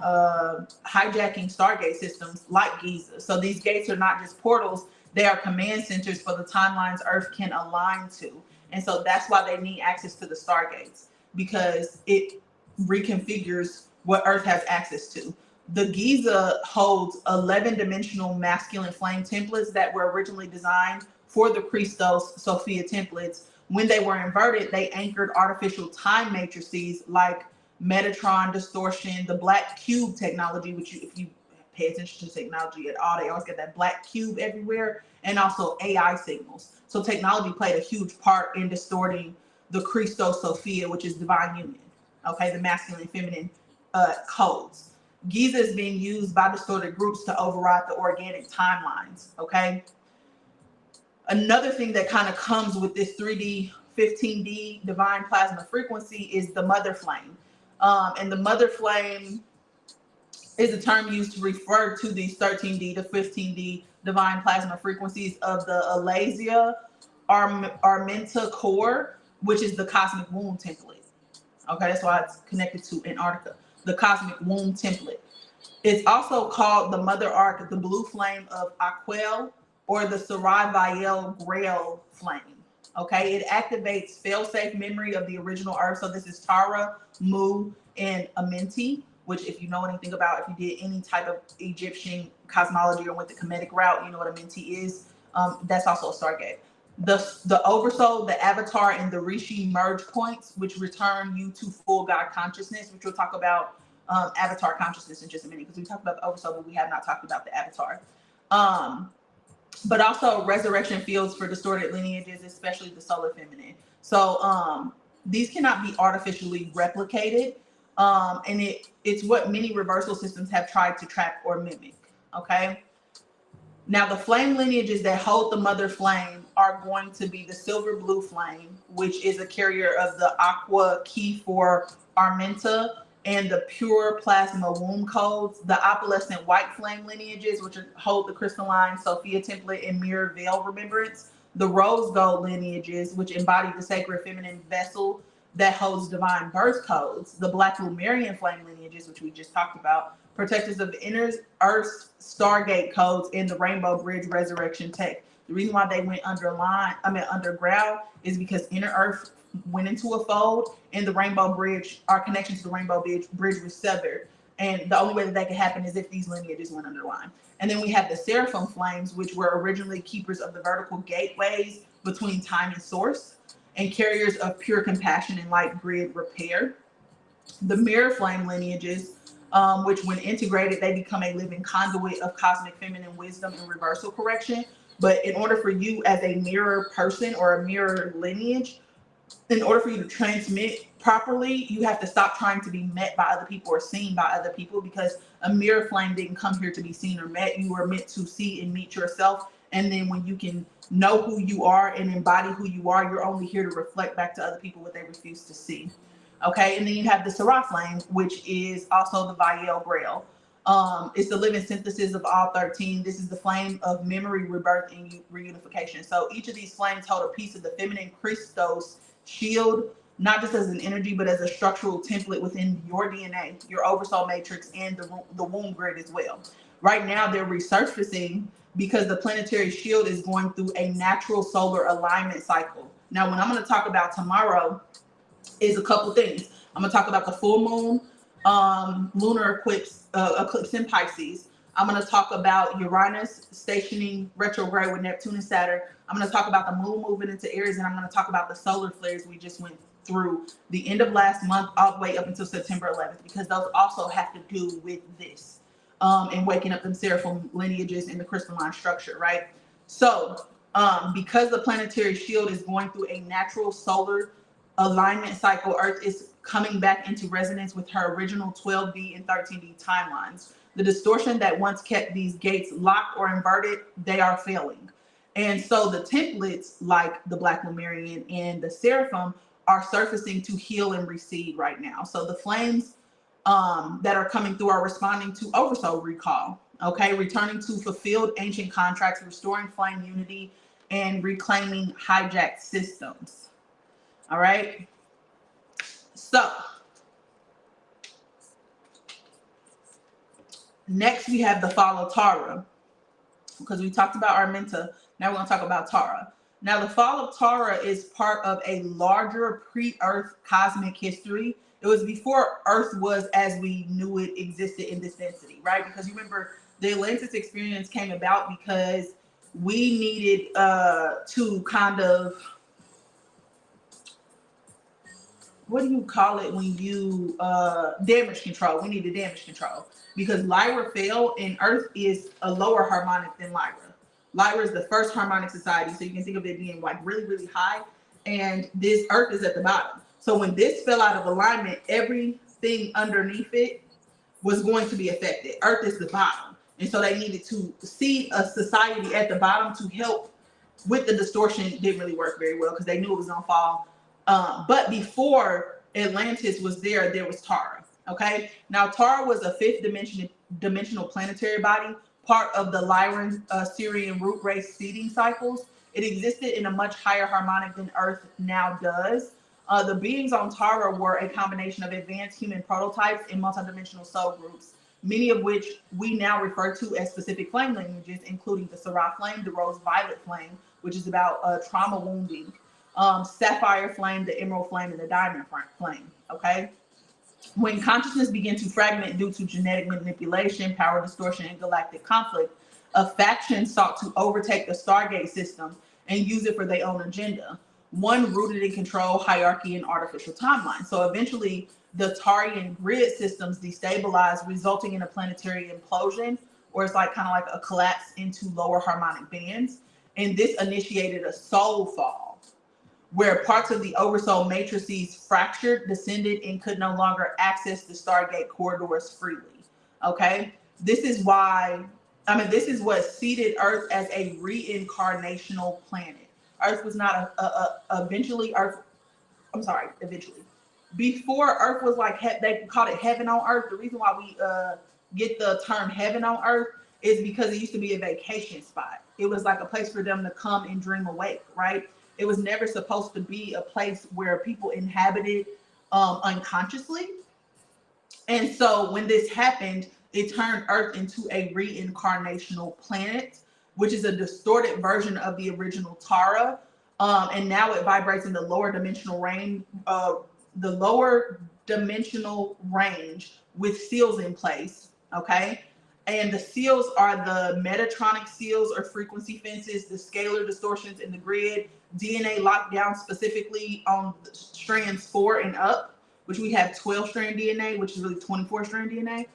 hijacking Stargate systems like Giza. So these gates are not just portals, they are command centers for the timelines Earth can align to. And so that's why they need access to the Stargates, because it reconfigures what Earth has access to. The Giza holds 11-dimensional masculine flame templates that were originally designed for the Christos Sophia templates. When they were inverted, they anchored artificial time matrices like Metatron distortion, the black cube technology, which if you pay attention to technology at all, they always get that black cube everywhere, and also AI signals. So technology played a huge part in distorting the Christos Sophia, which is divine union, okay, the masculine and feminine codes. Giza is being used by distorted groups to override the organic timelines, okay? Another thing that kind of comes with this 3D, 15D divine plasma frequency is the mother flame. And the mother flame is a term used to refer to these 13D to 15D divine plasma frequencies of the Alasia Armenta core, which is the cosmic womb template. Okay, that's why it's connected to Antarctica, the cosmic womb template. It's also called the mother arc, the blue flame of Aquel, or the Saraviel Grail flame. Okay, it activates fail-safe memory of the original Earth. So this is Tara, Mu, and Amenti, which if you know anything about, if you did any type of Egyptian cosmology or went the Kemetic route, you know what Amenti is. That's also a Stargate. The Oversoul, the Avatar, and the Rishi merge points, which return you to full God consciousness, which we'll talk about Avatar consciousness in just a minute, because we talked about the Oversoul, but we have not talked about the Avatar. But also resurrection fields for distorted lineages, especially the solar feminine. So these cannot be artificially replicated. And it's what many reversal systems have tried to trap or mimic, okay? Now, the flame lineages that hold the mother flame are going to be the silver blue flame, which is a carrier of the aqua key for Armenta, and the pure plasma womb codes, the opalescent white flame lineages, which hold the crystalline Sophia template and mirror veil remembrance, the rose gold lineages, which embody the sacred feminine vessel that holds divine birth codes, the black Lemurian flame lineages, which we just talked about, protectors of the inner Earth Stargate codes, and the Rainbow Bridge resurrection tech. The reason why they went underground is because inner Earth went into a fold, and the rainbow bridge, our connection to the rainbow bridge was severed. And the only way that could happen is if these lineages went underlined. And then we have the seraphim flames, which were originally keepers of the vertical gateways between time and source, and carriers of pure compassion and light grid repair. The mirror flame lineages, which when integrated, they become a living conduit of cosmic feminine wisdom and reversal correction. But in order for you as a mirror person or a mirror lineage, in order for you to transmit properly, you have to stop trying to be met by other people or seen by other people, because a mirror flame didn't come here to be seen or met. You were meant to see and meet yourself. And then when you can know who you are and embody who you are, you're only here to reflect back to other people what they refuse to see. Okay, and then you have the Seraphic flame, which is also the Vial Grail. It's the living synthesis of all 13. This is the flame of memory, rebirth, and reunification. So each of these flames hold a piece of the feminine Christos shield, not just as an energy, but as a structural template within your DNA, your oversoul matrix, and the womb grid as well. Right now, they're resurfacing because the planetary shield is going through a natural solar alignment cycle. Now, what I'm going to talk about tomorrow is a couple things. I'm going to talk about the full moon, lunar eclipse in Pisces. I'm going to talk about Uranus stationing retrograde with Neptune and Saturn. I'm going to talk about the moon moving into Aries, and I'm going to talk about the solar flares we just went through the end of last month all the way up until September 11th, because those also have to do with this and waking up them seraphim lineages in the crystalline structure, right? So because the planetary shield is going through a natural solar alignment cycle, Earth is coming back into resonance with her original 12D and 13D timelines. The distortion that once kept these gates locked or inverted, they are failing. And so the templates like the Black Lemurian and the Seraphim are surfacing to heal and recede right now. So the flames that are coming through are responding to oversoul recall, okay? Returning to fulfilled ancient contracts, restoring flame unity, and reclaiming hijacked systems. All right? So next we have the fall of Tara, because we talked about Arminta. Now we're going to talk about Tara. Now the fall of Tara is part of a larger pre-Earth cosmic history. It was before Earth was as we knew it existed in this density, right? Because you remember the Atlantis experience came about because we needed to kind of, what do you call it when you damage control? We needed damage control because Lyra fell, and Earth is a lower harmonic than Lyra. Lyra is the first harmonic society, so you can think of it being like really, really high, and this Earth is at the bottom. So when this fell out of alignment, everything underneath it was going to be affected. Earth is the bottom, and so they needed to see a society at the bottom to help with the distortion. It didn't really work very well because they knew it was gonna fall. But before Atlantis was there, there was Tara. Okay, now Tara was a fifth dimensional planetary body, part of the Lyran Syrian root race seeding cycles. It existed in a much higher harmonic than Earth now does. The beings on Tara were a combination of advanced human prototypes and multidimensional soul groups, many of which we now refer to as specific flame lineages, including the Seraph flame, the rose violet flame, which is about trauma wounding, sapphire flame, the emerald flame, and the diamond flame. Okay. When consciousness began to fragment due to genetic manipulation, power distortion, and galactic conflict, a faction sought to overtake the Stargate system and use it for their own agenda, one rooted in control, hierarchy, and artificial timeline. So eventually, the Tarian grid systems destabilized, resulting in a planetary implosion, or it's like kind of like a collapse into lower harmonic bands. And this initiated a soul fall, where parts of the oversoul matrices fractured, descended, and could no longer access the Stargate corridors freely. Okay, this is why, this is what seeded Earth as a reincarnational planet. Earth was not eventually. Before Earth was like, they called it heaven on Earth. The reason why we get the term heaven on Earth is because it used to be a vacation spot. It was like a place for them to come and dream awake, right? It was never supposed to be a place where people inhabited unconsciously. And so when this happened, it turned Earth into a reincarnational planet, which is a distorted version of the original Tara. And now it vibrates in the lower dimensional range, with seals in place. Okay. And the seals are the metatronic seals or frequency fences, the scalar distortions in the grid, DNA lockdown specifically on strands 4 and up, which we have 12 strand DNA, which is really 24 strand DNA.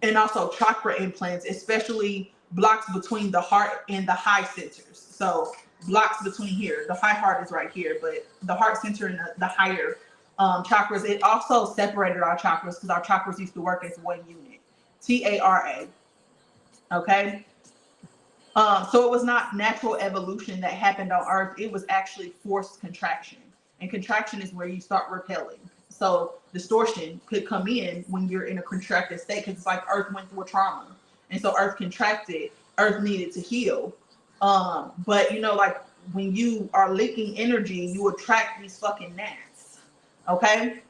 And also chakra implants, especially blocks between the heart and the high centers. So blocks between here, the high heart is right here, but the heart center and the higher chakras. It also separated our chakras because our chakras used to work as one unit. TARA. Okay. So it was not natural evolution that happened on Earth. It was actually forced contraction. And contraction is where you start repelling. So distortion could come in when you're in a contracted state because it's like Earth went through a trauma. And so Earth contracted. Earth needed to heal. But, you know, like when you are leaking energy, you attract these fucking gnats. Okay?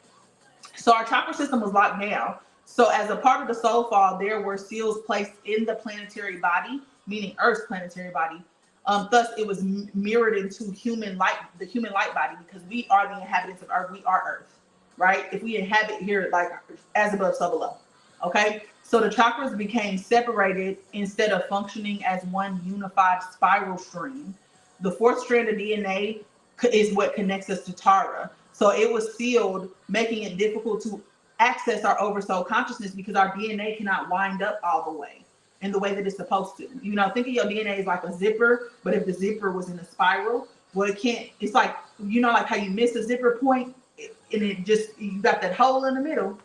So our chakra system was locked down. So as a part of the soul fall, there were seals placed in the planetary body, meaning Earth's planetary body. Thus, it was mirrored into the human light body, because we are the inhabitants of Earth. We are Earth, right? If we inhabit here, like as above, so below. Okay. So the chakras became separated instead of functioning as one unified spiral stream. The fourth strand of DNA is what connects us to Tara. So it was sealed, making it difficult to access our oversoul consciousness because our DNA cannot wind up all the way in the way that it's supposed to. You know, think of your DNA as like a zipper, but if the zipper was in a spiral, well, it can't, it's like, you know, like how you miss a zipper point and it just, you got that hole in the middle.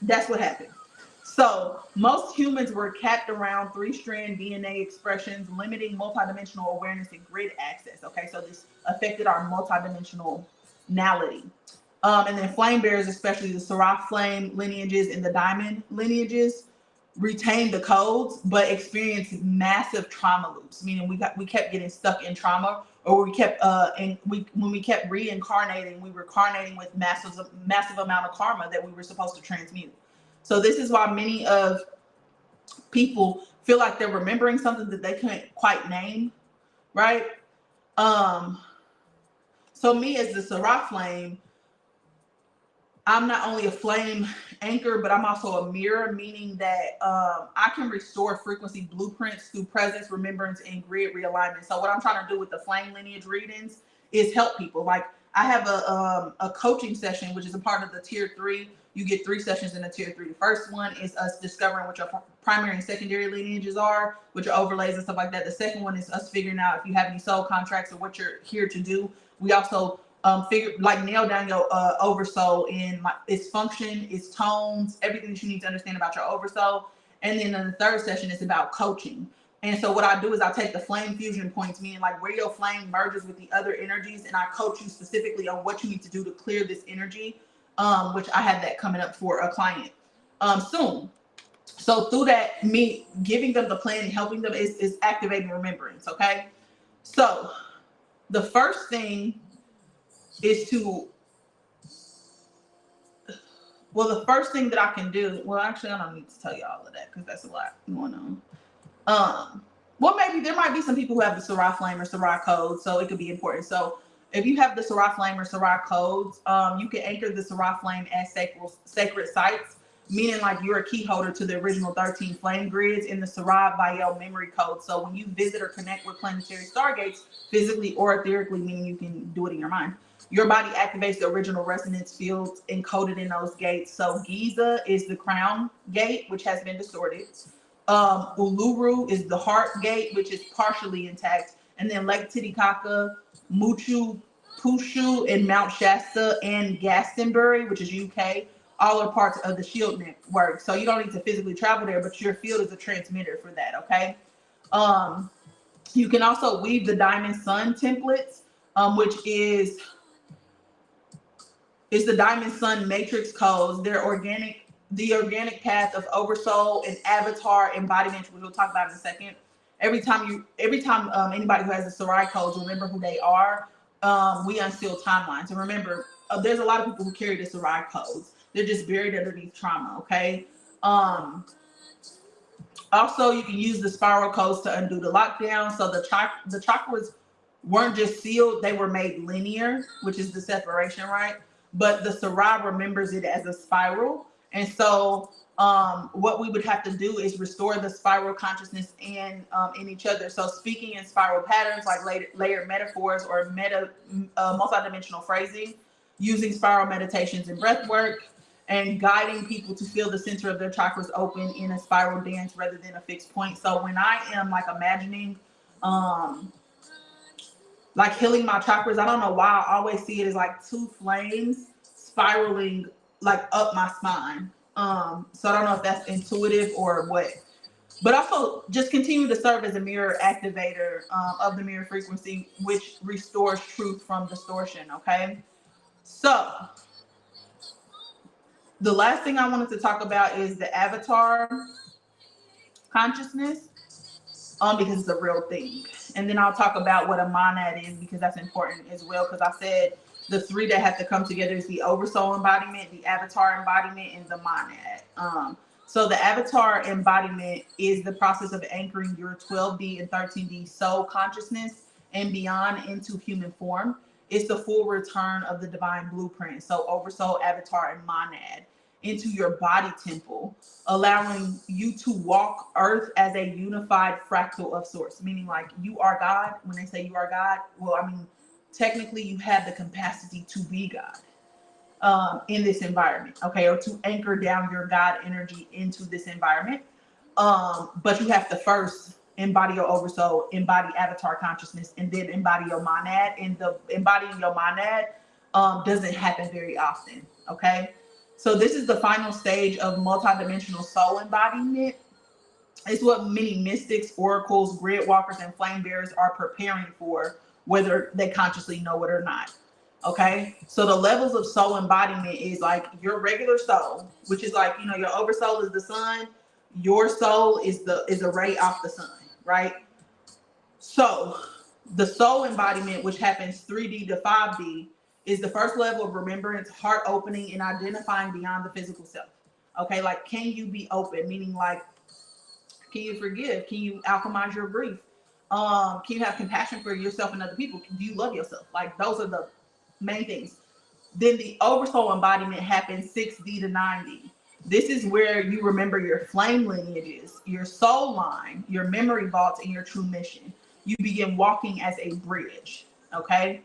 That's what happened. So most humans were capped around 3-strand DNA expressions, limiting multidimensional awareness and grid access. Okay, so this affected our multidimensionality. And then flame bearers, especially the Seraphic flame lineages and the diamond lineages, retained the codes but experienced massive trauma loops, meaning we kept getting stuck in trauma, or when we kept reincarnating, we were carnating with massive amount of karma that we were supposed to transmute. So this is why many of people feel like they're remembering something that they couldn't quite name, right? So me as the Seraphic flame, I'm not only a flame anchor, but I'm also a mirror, meaning that I can restore frequency blueprints through presence, remembrance, and grid realignment. So what I'm trying to do with the flame lineage readings is help people. Like I have a coaching session, which is a part of the tier 3. You get 3 sessions in the tier 3. The first one is us discovering what your primary and secondary lineages are, what your overlays and stuff like that. The second one is us figuring out if you have any soul contracts or what you're here to do. We also nail down your oversoul in its function, its tones, everything that you need to understand about your oversoul. And then in the third session is about coaching. And so what I do is I take the flame fusion points, meaning like where your flame merges with the other energies, and I coach you specifically on what you need to do to clear this energy, which I have that coming up for a client soon. So through that, me giving them the plan and helping them is activating remembrance. Okay. So the first thing is the first thing that I can do, well, actually, I don't need to tell you all of that because that's a lot going on. Well, maybe there might be some people who have the Seraphic flame or Seraphic code, so it could be important. So if you have the Seraphic flame or Seraphic codes, you can anchor the Seraphic flame as sacred sites, meaning like you're a key holder to the original 13 flame grids in the Seraphic Vial memory code. So when you visit or connect with planetary stargates, physically or etherically, meaning you can do it in your mind, your body activates the original resonance fields encoded in those gates. So Giza is the crown gate, which has been distorted. Uluru is the heart gate, which is partially intact. And then Lake Titicaca, Machu Picchu, and Mount Shasta, and Glastonbury, which is UK, all are parts of the shield network. So you don't need to physically travel there, but your field is a transmitter for that, okay? You can also weave the diamond sun templates, which is the diamond sun matrix codes. They're the organic path of oversoul and avatar embodiment, which we'll talk about in a second. Every time anybody who has the Sarai codes remember who they are, we unseal timelines. And remember, there's a lot of people who carry the Sarai codes. They're just buried underneath trauma, okay? Also, you can use the spiral codes to undo the lockdown. So the chakras weren't just sealed, they were made linear, which is the separation, right? But the Sarah remembers it as a spiral. And so what we would have to do is restore the spiral consciousness in each other. So speaking in spiral patterns, like layered metaphors or multidimensional phrasing, using spiral meditations and breath work, and guiding people to feel the center of their chakras open in a spiral dance rather than a fixed point. So when I am like imagining like healing my chakras, I don't know why I always see it as like two flames spiraling like up my spine. So I don't know if that's intuitive or what, but also just continue to serve as a mirror activator of the mirror frequency, which restores truth from distortion. Okay, so the last thing I wanted to talk about is the avatar consciousness, because it's a real thing. And then I'll talk about what a monad is, because that's important as well. Because I said the three that have to come together is the oversoul embodiment, the avatar embodiment, and the monad. So the avatar embodiment is the process of anchoring your 12D and 13D soul consciousness and beyond into human form. It's the full return of the divine blueprint. So oversoul, avatar, and monad into your body temple, allowing you to walk earth as a unified fractal of source, meaning like you are God. When they say you are God, well, I mean, technically you have the capacity to be God in this environment, okay, or to anchor down your God energy into this environment. But you have to first embody your oversoul, embody avatar consciousness, and then embody your monad. And the embodying your monad doesn't happen very often, okay? So this is the final stage of multidimensional soul embodiment. It's what many mystics, oracles, grid walkers, and flame bearers are preparing for, whether they consciously know it or not. Okay, so the levels of soul embodiment is like your regular soul, which is like, you know, your oversoul is the sun, your soul is a ray off the sun, right? So the soul embodiment, which happens 3D to 5D, is the first level of remembrance, heart opening, and identifying beyond the physical self. Okay, like, can you be open? Meaning like, can you forgive? Can you alchemize your grief? Can you have compassion for yourself and other people? Do you love yourself? Like, those are the main things. Then the oversoul embodiment happens 6D to 9D. This is where you remember your flame lineages, your soul line, your memory vaults, and your true mission. You begin walking as a bridge, okay?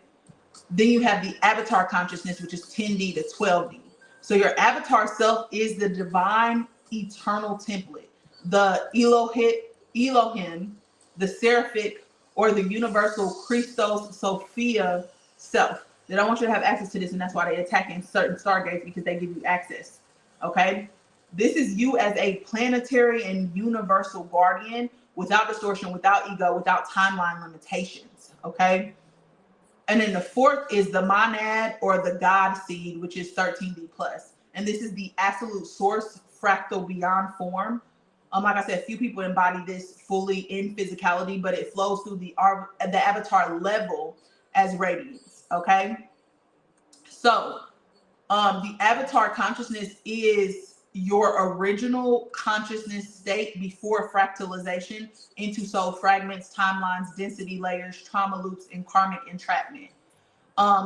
Then you have the avatar consciousness, which is 10D to 12D. So your avatar self is the divine eternal template, the Elohim, the Seraphic, or the universal Christos Sophia self. They don't want you to have access to this, and that's why they're attacking certain stargates, because they give you access, okay? This is you as a planetary and universal guardian, without distortion, without ego, without timeline limitations, okay? And then the fourth is the monad, or the God seed, which is 13D plus. And this is the absolute source, fractal beyond form. Like I said, few people embody this fully in physicality, but it flows through the avatar level as radiance, okay? So the avatar consciousness is your original consciousness state before fractalization into soul fragments, timelines, density layers, trauma loops, and karmic entrapment.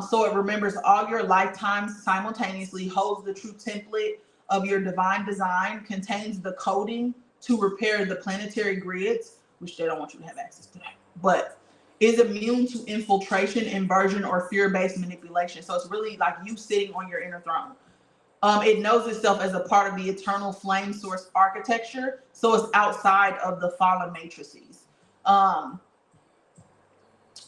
So it remembers all your lifetimes simultaneously, holds the true template of your divine design, contains the coding to repair the planetary grids, which they don't want you to have access to that, but is immune to infiltration, inversion, or fear-based manipulation. So it's really like you sitting on your inner throne. It knows itself as a part of the eternal flame source architecture, so it's outside of the fallen matrices.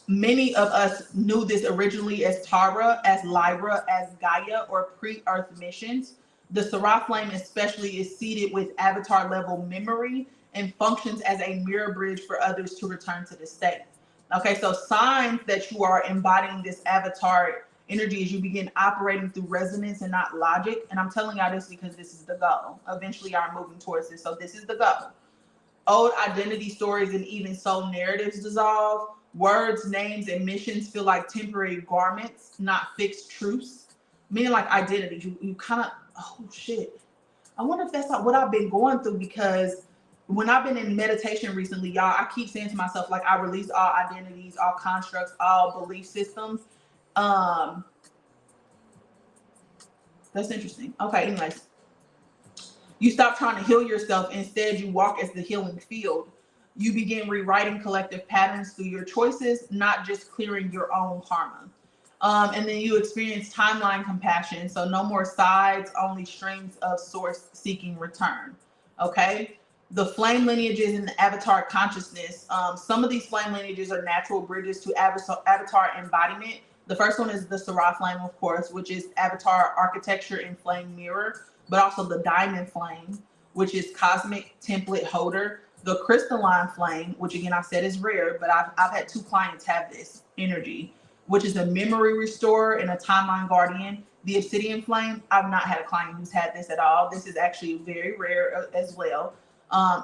Many of us knew this originally as Tara, as Lyra, as Gaia, or pre-Earth missions. The Seraph flame especially is seated with avatar level memory and functions as a mirror bridge for others to return to the state. Okay, so signs that you are embodying this avatar energy as you begin operating through resonance and not logic. And I'm telling y'all this because this is the goal. Eventually, I'm moving towards this. So this is the goal. Old identity stories and even soul narratives dissolve. Words, names, and missions feel like temporary garments, not fixed truths. Meaning like identity. You kind of, oh shit. I wonder if that's not what I've been going through, because when I've been in meditation recently, y'all, I keep saying to myself, like, I release all identities, all constructs, all belief systems. Um, that's interesting. Okay, anyways. You stop trying to heal yourself. Instead, you walk as the healing field. You begin rewriting collective patterns through your choices, not just clearing your own karma. And then you experience timeline compassion. So no more sides, only streams of source seeking return. Okay. The flame lineages in the avatar consciousness. Some of these flame lineages are natural bridges to avatar embodiment. The first one is the Seraphic flame, of course, which is avatar architecture in flame mirror, but also the diamond flame, which is cosmic template holder. The crystalline flame, which again I said is rare, but I've had 2 clients have this energy, which is a memory restorer and a timeline guardian. The obsidian flame, I've not had a client who's had this at all. This is actually very rare as well.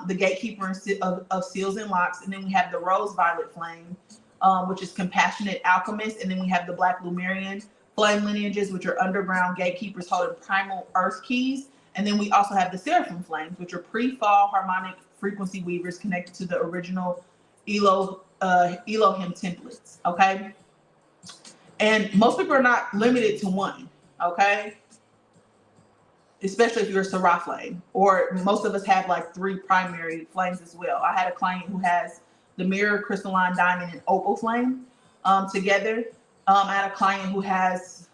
The gatekeeper of seals and locks. And then we have the rose violet flame, which is compassionate alchemist. And then we have the black Lemurian flame lineages, which are underground gatekeepers holding primal earth keys. And then we also have the Seraphic flames, which are pre-fall harmonic frequency weavers connected to the original Elohim templates. Okay. And most people are not limited to one. Okay. Especially if you're a Seraphic flame, or most of us have like 3 primary flames as well. I had a client who has the mirror, crystalline, diamond, and opal flame together. I had a client who has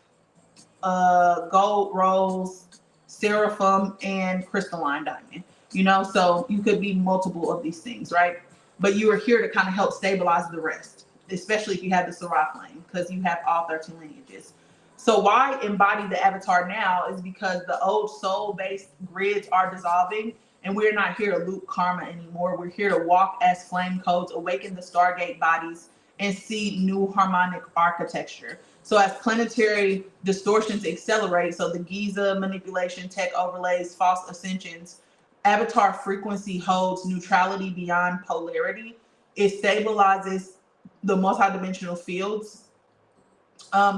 gold, rose, seraphim, and crystalline diamond. You know, so you could be multiple of these things, right? But you are here to kind of help stabilize the rest, especially if you have the Seraphic flame, because you have all 13 lineages. So why embody the avatar now is because the old soul-based grids are dissolving, and we're not here to loop karma anymore. We're here to walk as flame codes, awaken the Stargate bodies, and see new harmonic architecture. So as planetary distortions accelerate, so the Giza manipulation, tech overlays, false ascensions, avatar frequency holds neutrality beyond polarity. It stabilizes the multidimensional fields.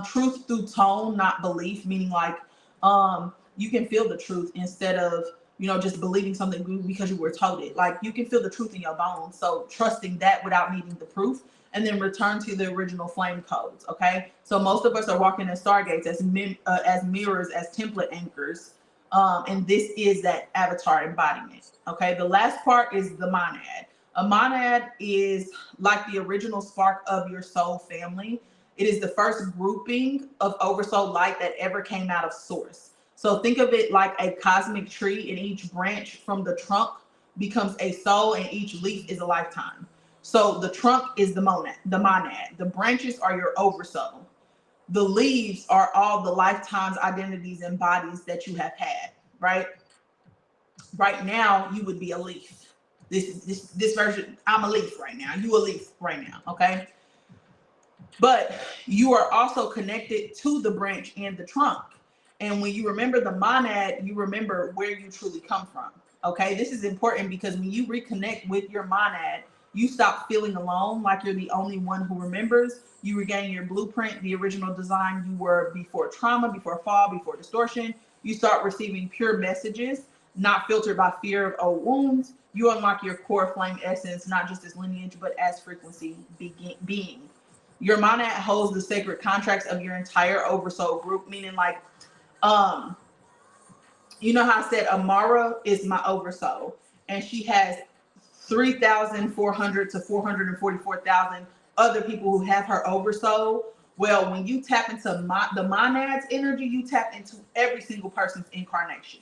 Truth through tone, not belief, meaning like you can feel the truth instead of, you know, just believing something because you were told it. Like you can feel the truth in your bones. So trusting that without needing the proof, and then return to the original flame codes. Okay. So most of us are walking in stargates as mirrors, as template anchors. And this is that avatar embodiment. Okay. The last part is the monad. A monad is like the original spark of your soul family. It is the first grouping of oversoul light that ever came out of source. So think of it like a cosmic tree, and each branch from the trunk becomes a soul, and each leaf is a lifetime. So the trunk is the monad. The branches are your oversoul. The leaves are all the lifetimes, identities, and bodies that you have had, right? Right now, you would be a leaf. This version, I'm a leaf right now. You a leaf right now, okay? But you are also connected to the branch and the trunk. And when you remember the monad, you remember where you truly come from. Okay, this is important because when you reconnect with your monad, you stop feeling alone, like you're the only one who remembers. You regain your blueprint, the original design you were before trauma, before fall, before distortion. You start receiving pure messages, not filtered by fear of old wounds. You unlock your core flame essence, not just as lineage, but as frequency being. Your monad holds the sacred contracts of your entire oversoul group, meaning like, you know how I said Amara is my oversoul, and she has 3,400 to 444,000 other people who have her oversoul. Well, when you tap into the monad's energy, you tap into every single person's incarnation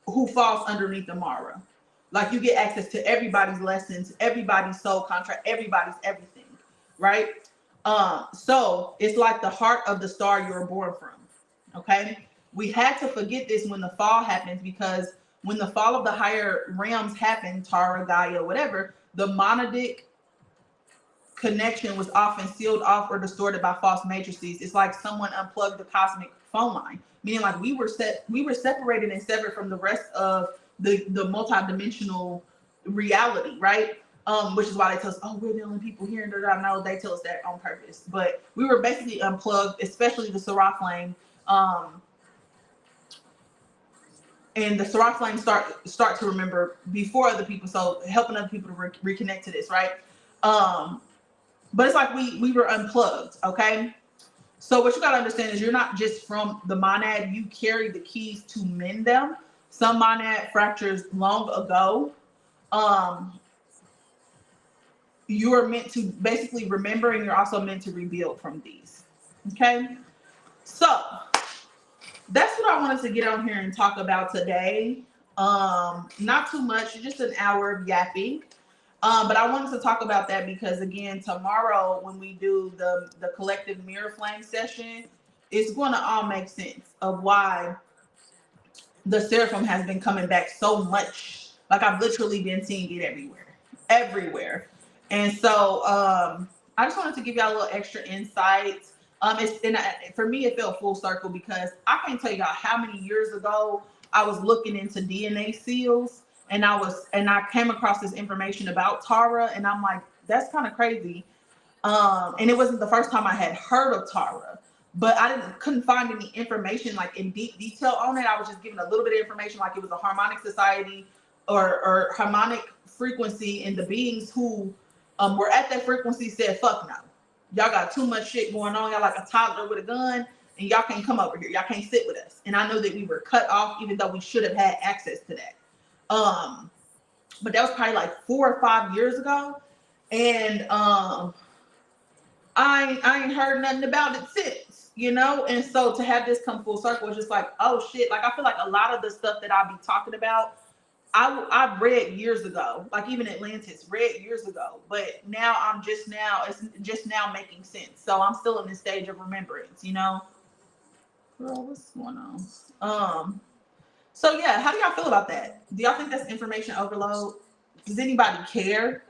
who falls underneath Amara. Like you get access to everybody's lessons, everybody's soul contract, everybody's everything, right? So it's like the heart of the star you were born from. Okay. We had to forget this when the fall happens, because when the fall of the higher realms happened, Tara, Gaia, whatever, the monadic connection was often sealed off or distorted by false matrices. It's like someone unplugged the cosmic phone line, meaning like we were separated and severed from the rest of the multidimensional reality, right? Which is why they tell us, oh, we're the only people here. And no, they tell us that on purpose. But we were basically unplugged, especially the Seraphic flame. and the Seraphic flame start to remember before other people. So helping other people to reconnect to this, right? But it's like we were unplugged, okay? So what you gotta understand is you're not just from the monad, you carry the keys to mend them. Some monad fractures long ago. You are meant to basically remember, and you're also meant to rebuild from these. Okay? So that's what I wanted to get on here and talk about today. Not too much, just an hour of yapping. But I wanted to talk about that because, again, tomorrow when we do the collective mirror flame session, it's going to all make sense of why the seraphim has been coming back so much. Like, I've literally been seeing it everywhere. And so I just wanted to give y'all a little extra insights. For me, it felt full circle because I can't tell y'all how many years ago I was looking into DNA seals, and I came across this information about Tara, and I'm like, that's kind of crazy. And it wasn't the first time I had heard of Tara, but I couldn't find any information like in deep detail on it. I was just given a little bit of information, like it was a harmonic society or harmonic frequency, and the beings who were at that frequency said, "Fuck no, y'all got too much shit going on. Y'all like a toddler with a gun, and y'all can't come over here. Y'all can't sit with us." And I know that we were cut off, even though we should have had access to that. But that was probably like 4 or 5 years ago, and I ain't heard nothing about it since, you know. And so to have this come full circle is just like, oh shit. Like, I feel like a lot of the stuff that I'll be talking about, I read years ago, like even Atlantis, read years ago, but now it's just now making sense. So I'm still in this stage of remembrance, you know. Girl, what's going on? So yeah, how do y'all feel about that? Do y'all think that's information overload? Does anybody care?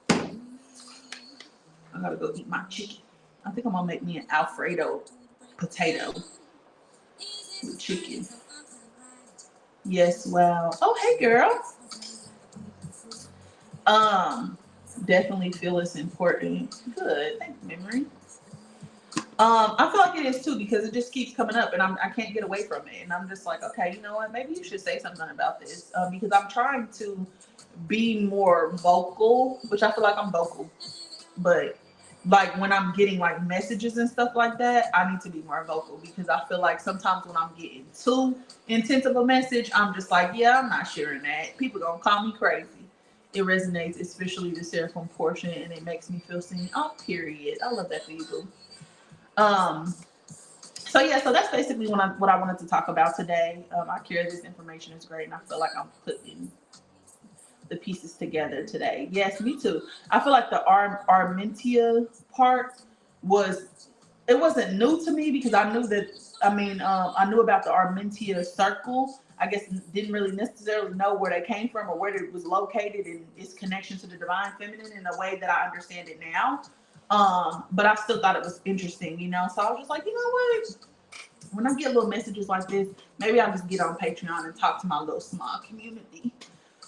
I gotta go eat my chicken. I think I'm gonna make me an Alfredo potato with chicken. Yes, well. Oh, hey girl. Definitely feel it's important. Good. Thank you, memory. I feel like it is too, because it just keeps coming up and I can't get away from it. And I'm just like, okay, you know what? Maybe you should say something about this. Because I'm trying to be more vocal, which I feel like I'm vocal. But like when I'm getting like messages and stuff like that, I need to be more vocal, because I feel like sometimes when I'm getting too intense of a message, I'm just like, yeah, I'm not sharing that. People gonna call me crazy. It resonates, especially the seraphim portion, and it makes me feel seen. Oh, period. I love that for you, boo. So yeah, so that's basically what I wanted to talk about today. I care this information is great, and I feel like I'm putting the pieces together today. Yes, me too. I feel like the Armentia part wasn't new to me, because I knew that. I knew about the Armentia circle. I guess didn't really necessarily know where they came from or where it was located and its connection to the divine feminine in a way that I understand it now. But I still thought it was interesting, you know. So I was just like, you know what? When I get little messages like this, maybe I'll just get on Patreon and talk to my little small community,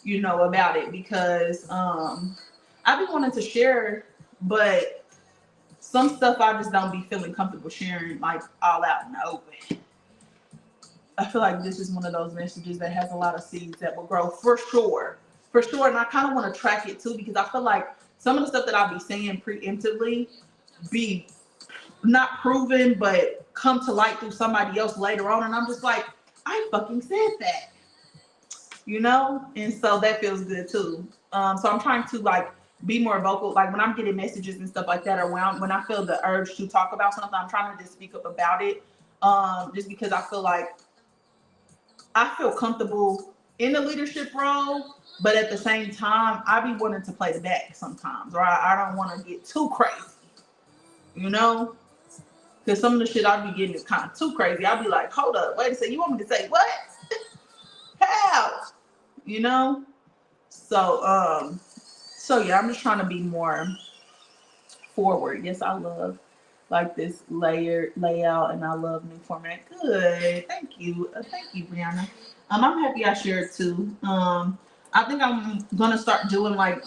you know, about it, because I've been wanting to share, but some stuff I just don't be feeling comfortable sharing like all out in the open. I feel like this is one of those messages that has a lot of seeds that will grow for sure. And I kind of want to track it too, because I feel like some of the stuff that I'll be saying preemptively be not proven, but come to light through somebody else later on. And I'm just like, I fucking said that, you know? And so that feels good too. So I'm trying to like be more vocal. Like when I'm getting messages and stuff like that, or when I feel the urge to talk about something, I'm trying to just speak up about it. Just because I feel like I feel comfortable in the leadership role, but at the same time, I be wanting to play the back sometimes, or I don't want to get too crazy, you know? Because some of the shit I be getting is kind of too crazy. I'll be like, hold up, wait a second, you want me to say what? How? You know? So yeah, I'm just trying to be more forward. Yes, I love like this layout, and I love new format. Good, thank you, Brianna. I'm happy I shared too. I think I'm gonna start doing like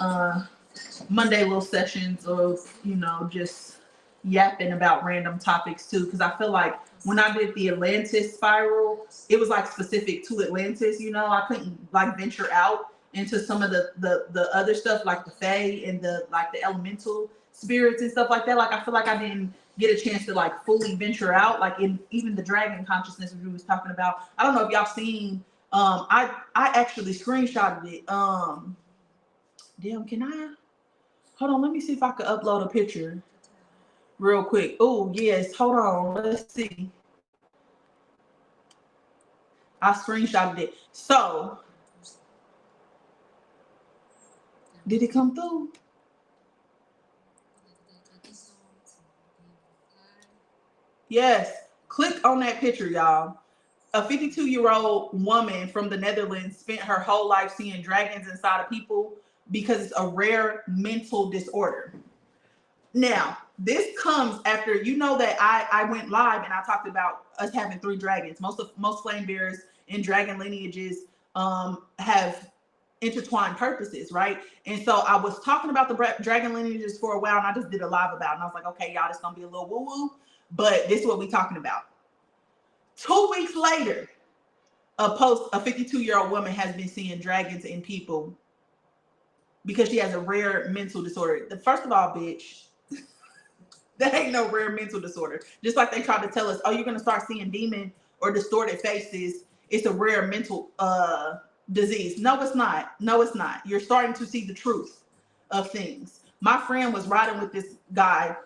Monday little sessions of, you know, just yapping about random topics too, because I feel like when I did the Atlantis spiral, it was like specific to Atlantis. You know, I couldn't like venture out into some of the other stuff like the Fae and the like the elemental spirits and stuff like that. Like I feel like I didn't get a chance to like fully venture out, like in even the dragon consciousness we was talking about. I don't know if y'all seen. I actually screenshotted it. Damn, can I? Hold on, let me see if I could upload a picture real quick. Oh, yes, hold on. Let's see. I screenshotted it. So, did it come through? Yes. Click on that picture, y'all. A 52-year-old woman from the Netherlands spent her whole life seeing dragons inside of people because it's a rare mental disorder. Now, this comes after, you know, that I went live and I talked about us having 3 dragons. Most flame bearers in dragon lineages have intertwined purposes, right? And so I was talking about the dragon lineages for a while, and I just did a live about it. And I was like, okay, y'all, this is gonna be a little woo-woo, but this is what we talking about. 2 weeks later, a 52-year-old woman has been seeing dragons in people because she has a rare mental disorder. First of all, bitch, that ain't no rare mental disorder. Just like they tried to tell us, oh, you're gonna start seeing demon or distorted faces. It's a rare mental disease. No, it's not. No, it's not. You're starting to see the truth of things. My friend was riding with this guy,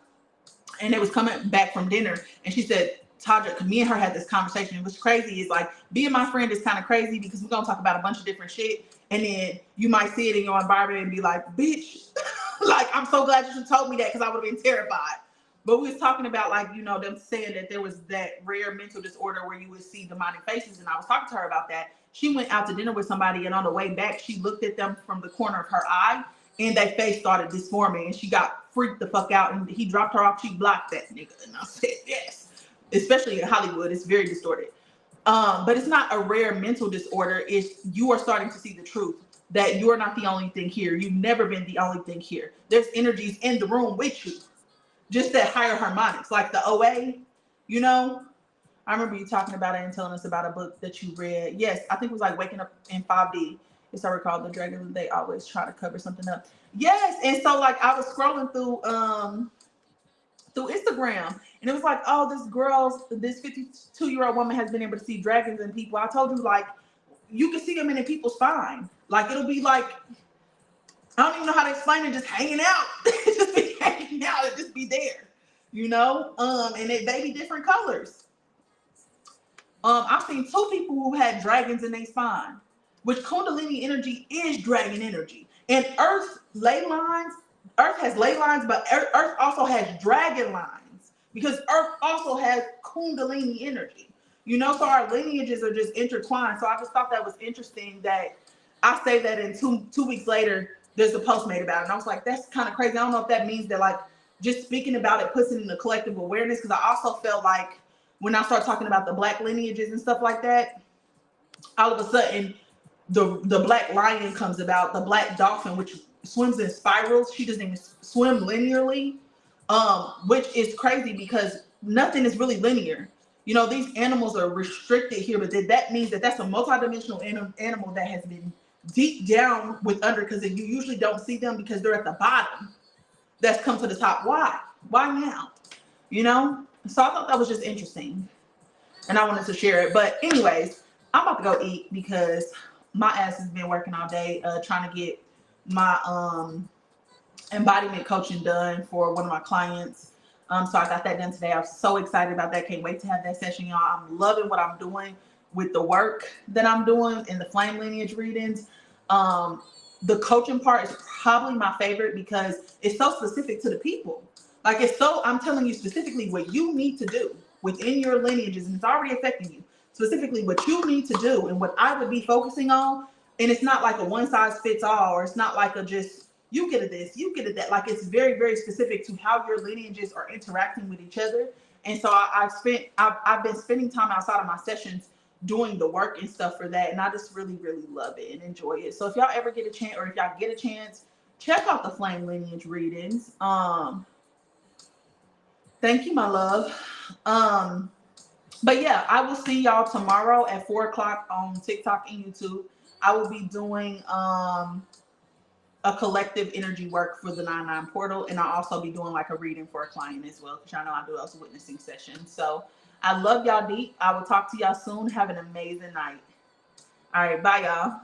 and they was coming back from dinner, and she said, Tajj, me and her had this conversation. What's crazy is like being my friend is kind of crazy because we're gonna talk about a bunch of different shit, and then you might see it in your environment and be like, bitch, like I'm so glad you told me that because I would have been terrified. But we was talking about like, you know, them saying that there was that rare mental disorder where you would see demonic faces, and I was talking to her about that. She went out to dinner with somebody, and on the way back, she looked at them from the corner of her eye, and their face started disforming, and she got freaked the fuck out, and he dropped her off. She blocked that nigga, and I said, yes. Especially in Hollywood, it's very distorted. But it's not a rare mental disorder. It's you are starting to see the truth that you are not the only thing here. You've never been the only thing here. There's energies in the room with you, just that higher harmonics, like the OA, you know. I remember you talking about it and telling us about a book that you read. Yes, I think it was like Waking Up in 5D. It's I recall the dragon. They always try to cover something up. Yes, and so like I was scrolling through Instagram, and it was like, oh, this 52-year-old woman has been able to see dragons in people. I told you, like, you can see them in people's spine. Like it'll be like, I don't even know how to explain it, just hanging out. Just be hanging out and just be there, you know? And they be different colors. I've seen 2 people who had dragons in their spine, which Kundalini energy is dragon energy. And Earth has ley lines, but Earth also has dragon lines because Earth also has Kundalini energy. You know, so our lineages are just intertwined. So I just thought that was interesting that I say that, and two weeks later, there's a post made about it. And I was like, that's kind of crazy. I don't know if that means that like just speaking about it puts it in the collective awareness, because I also felt like when I start talking about the Black lineages and stuff like that, all of a sudden the Black lion comes about, the Black dolphin, which swims in spirals. She doesn't even swim linearly, which is crazy because nothing is really linear. You know, these animals are restricted here, but that means that that's a multidimensional animal that has been deep down with under, because you usually don't see them because they're at the bottom. That's come to the top. Why? Why now? You know? So I thought that was just interesting, and I wanted to share it. But anyways, I'm about to go eat because my ass has been working all day trying to get my embodiment coaching done for one of my clients. So I got that done today. I'm so excited about that. Can't wait to have that session, y'all. I'm loving what I'm doing with the work that I'm doing in the flame lineage readings. The coaching part is probably my favorite because it's so specific to the people. Like I'm telling you specifically what you need to do within your lineages, and it's already affecting you. Specifically what you need to do and what I would be focusing on. And it's not like a one size fits all, or it's not like a just, you get at this, you get at that. Like it's very, very specific to how your lineages are interacting with each other. And so I've been spending time outside of my sessions doing the work and stuff for that. And I just really, really love it and enjoy it. So if y'all ever get a chance, or if y'all get a chance, check out the flame lineage readings. Thank you, my love. But yeah, I will see y'all tomorrow at 4 o'clock on TikTok and YouTube. I will be doing a collective energy work for the 99 portal, and I'll also be doing like a reading for a client as well, because y'all know I do those witnessing sessions. So I love y'all deep. I will talk to y'all soon. Have an amazing night. All right, bye y'all.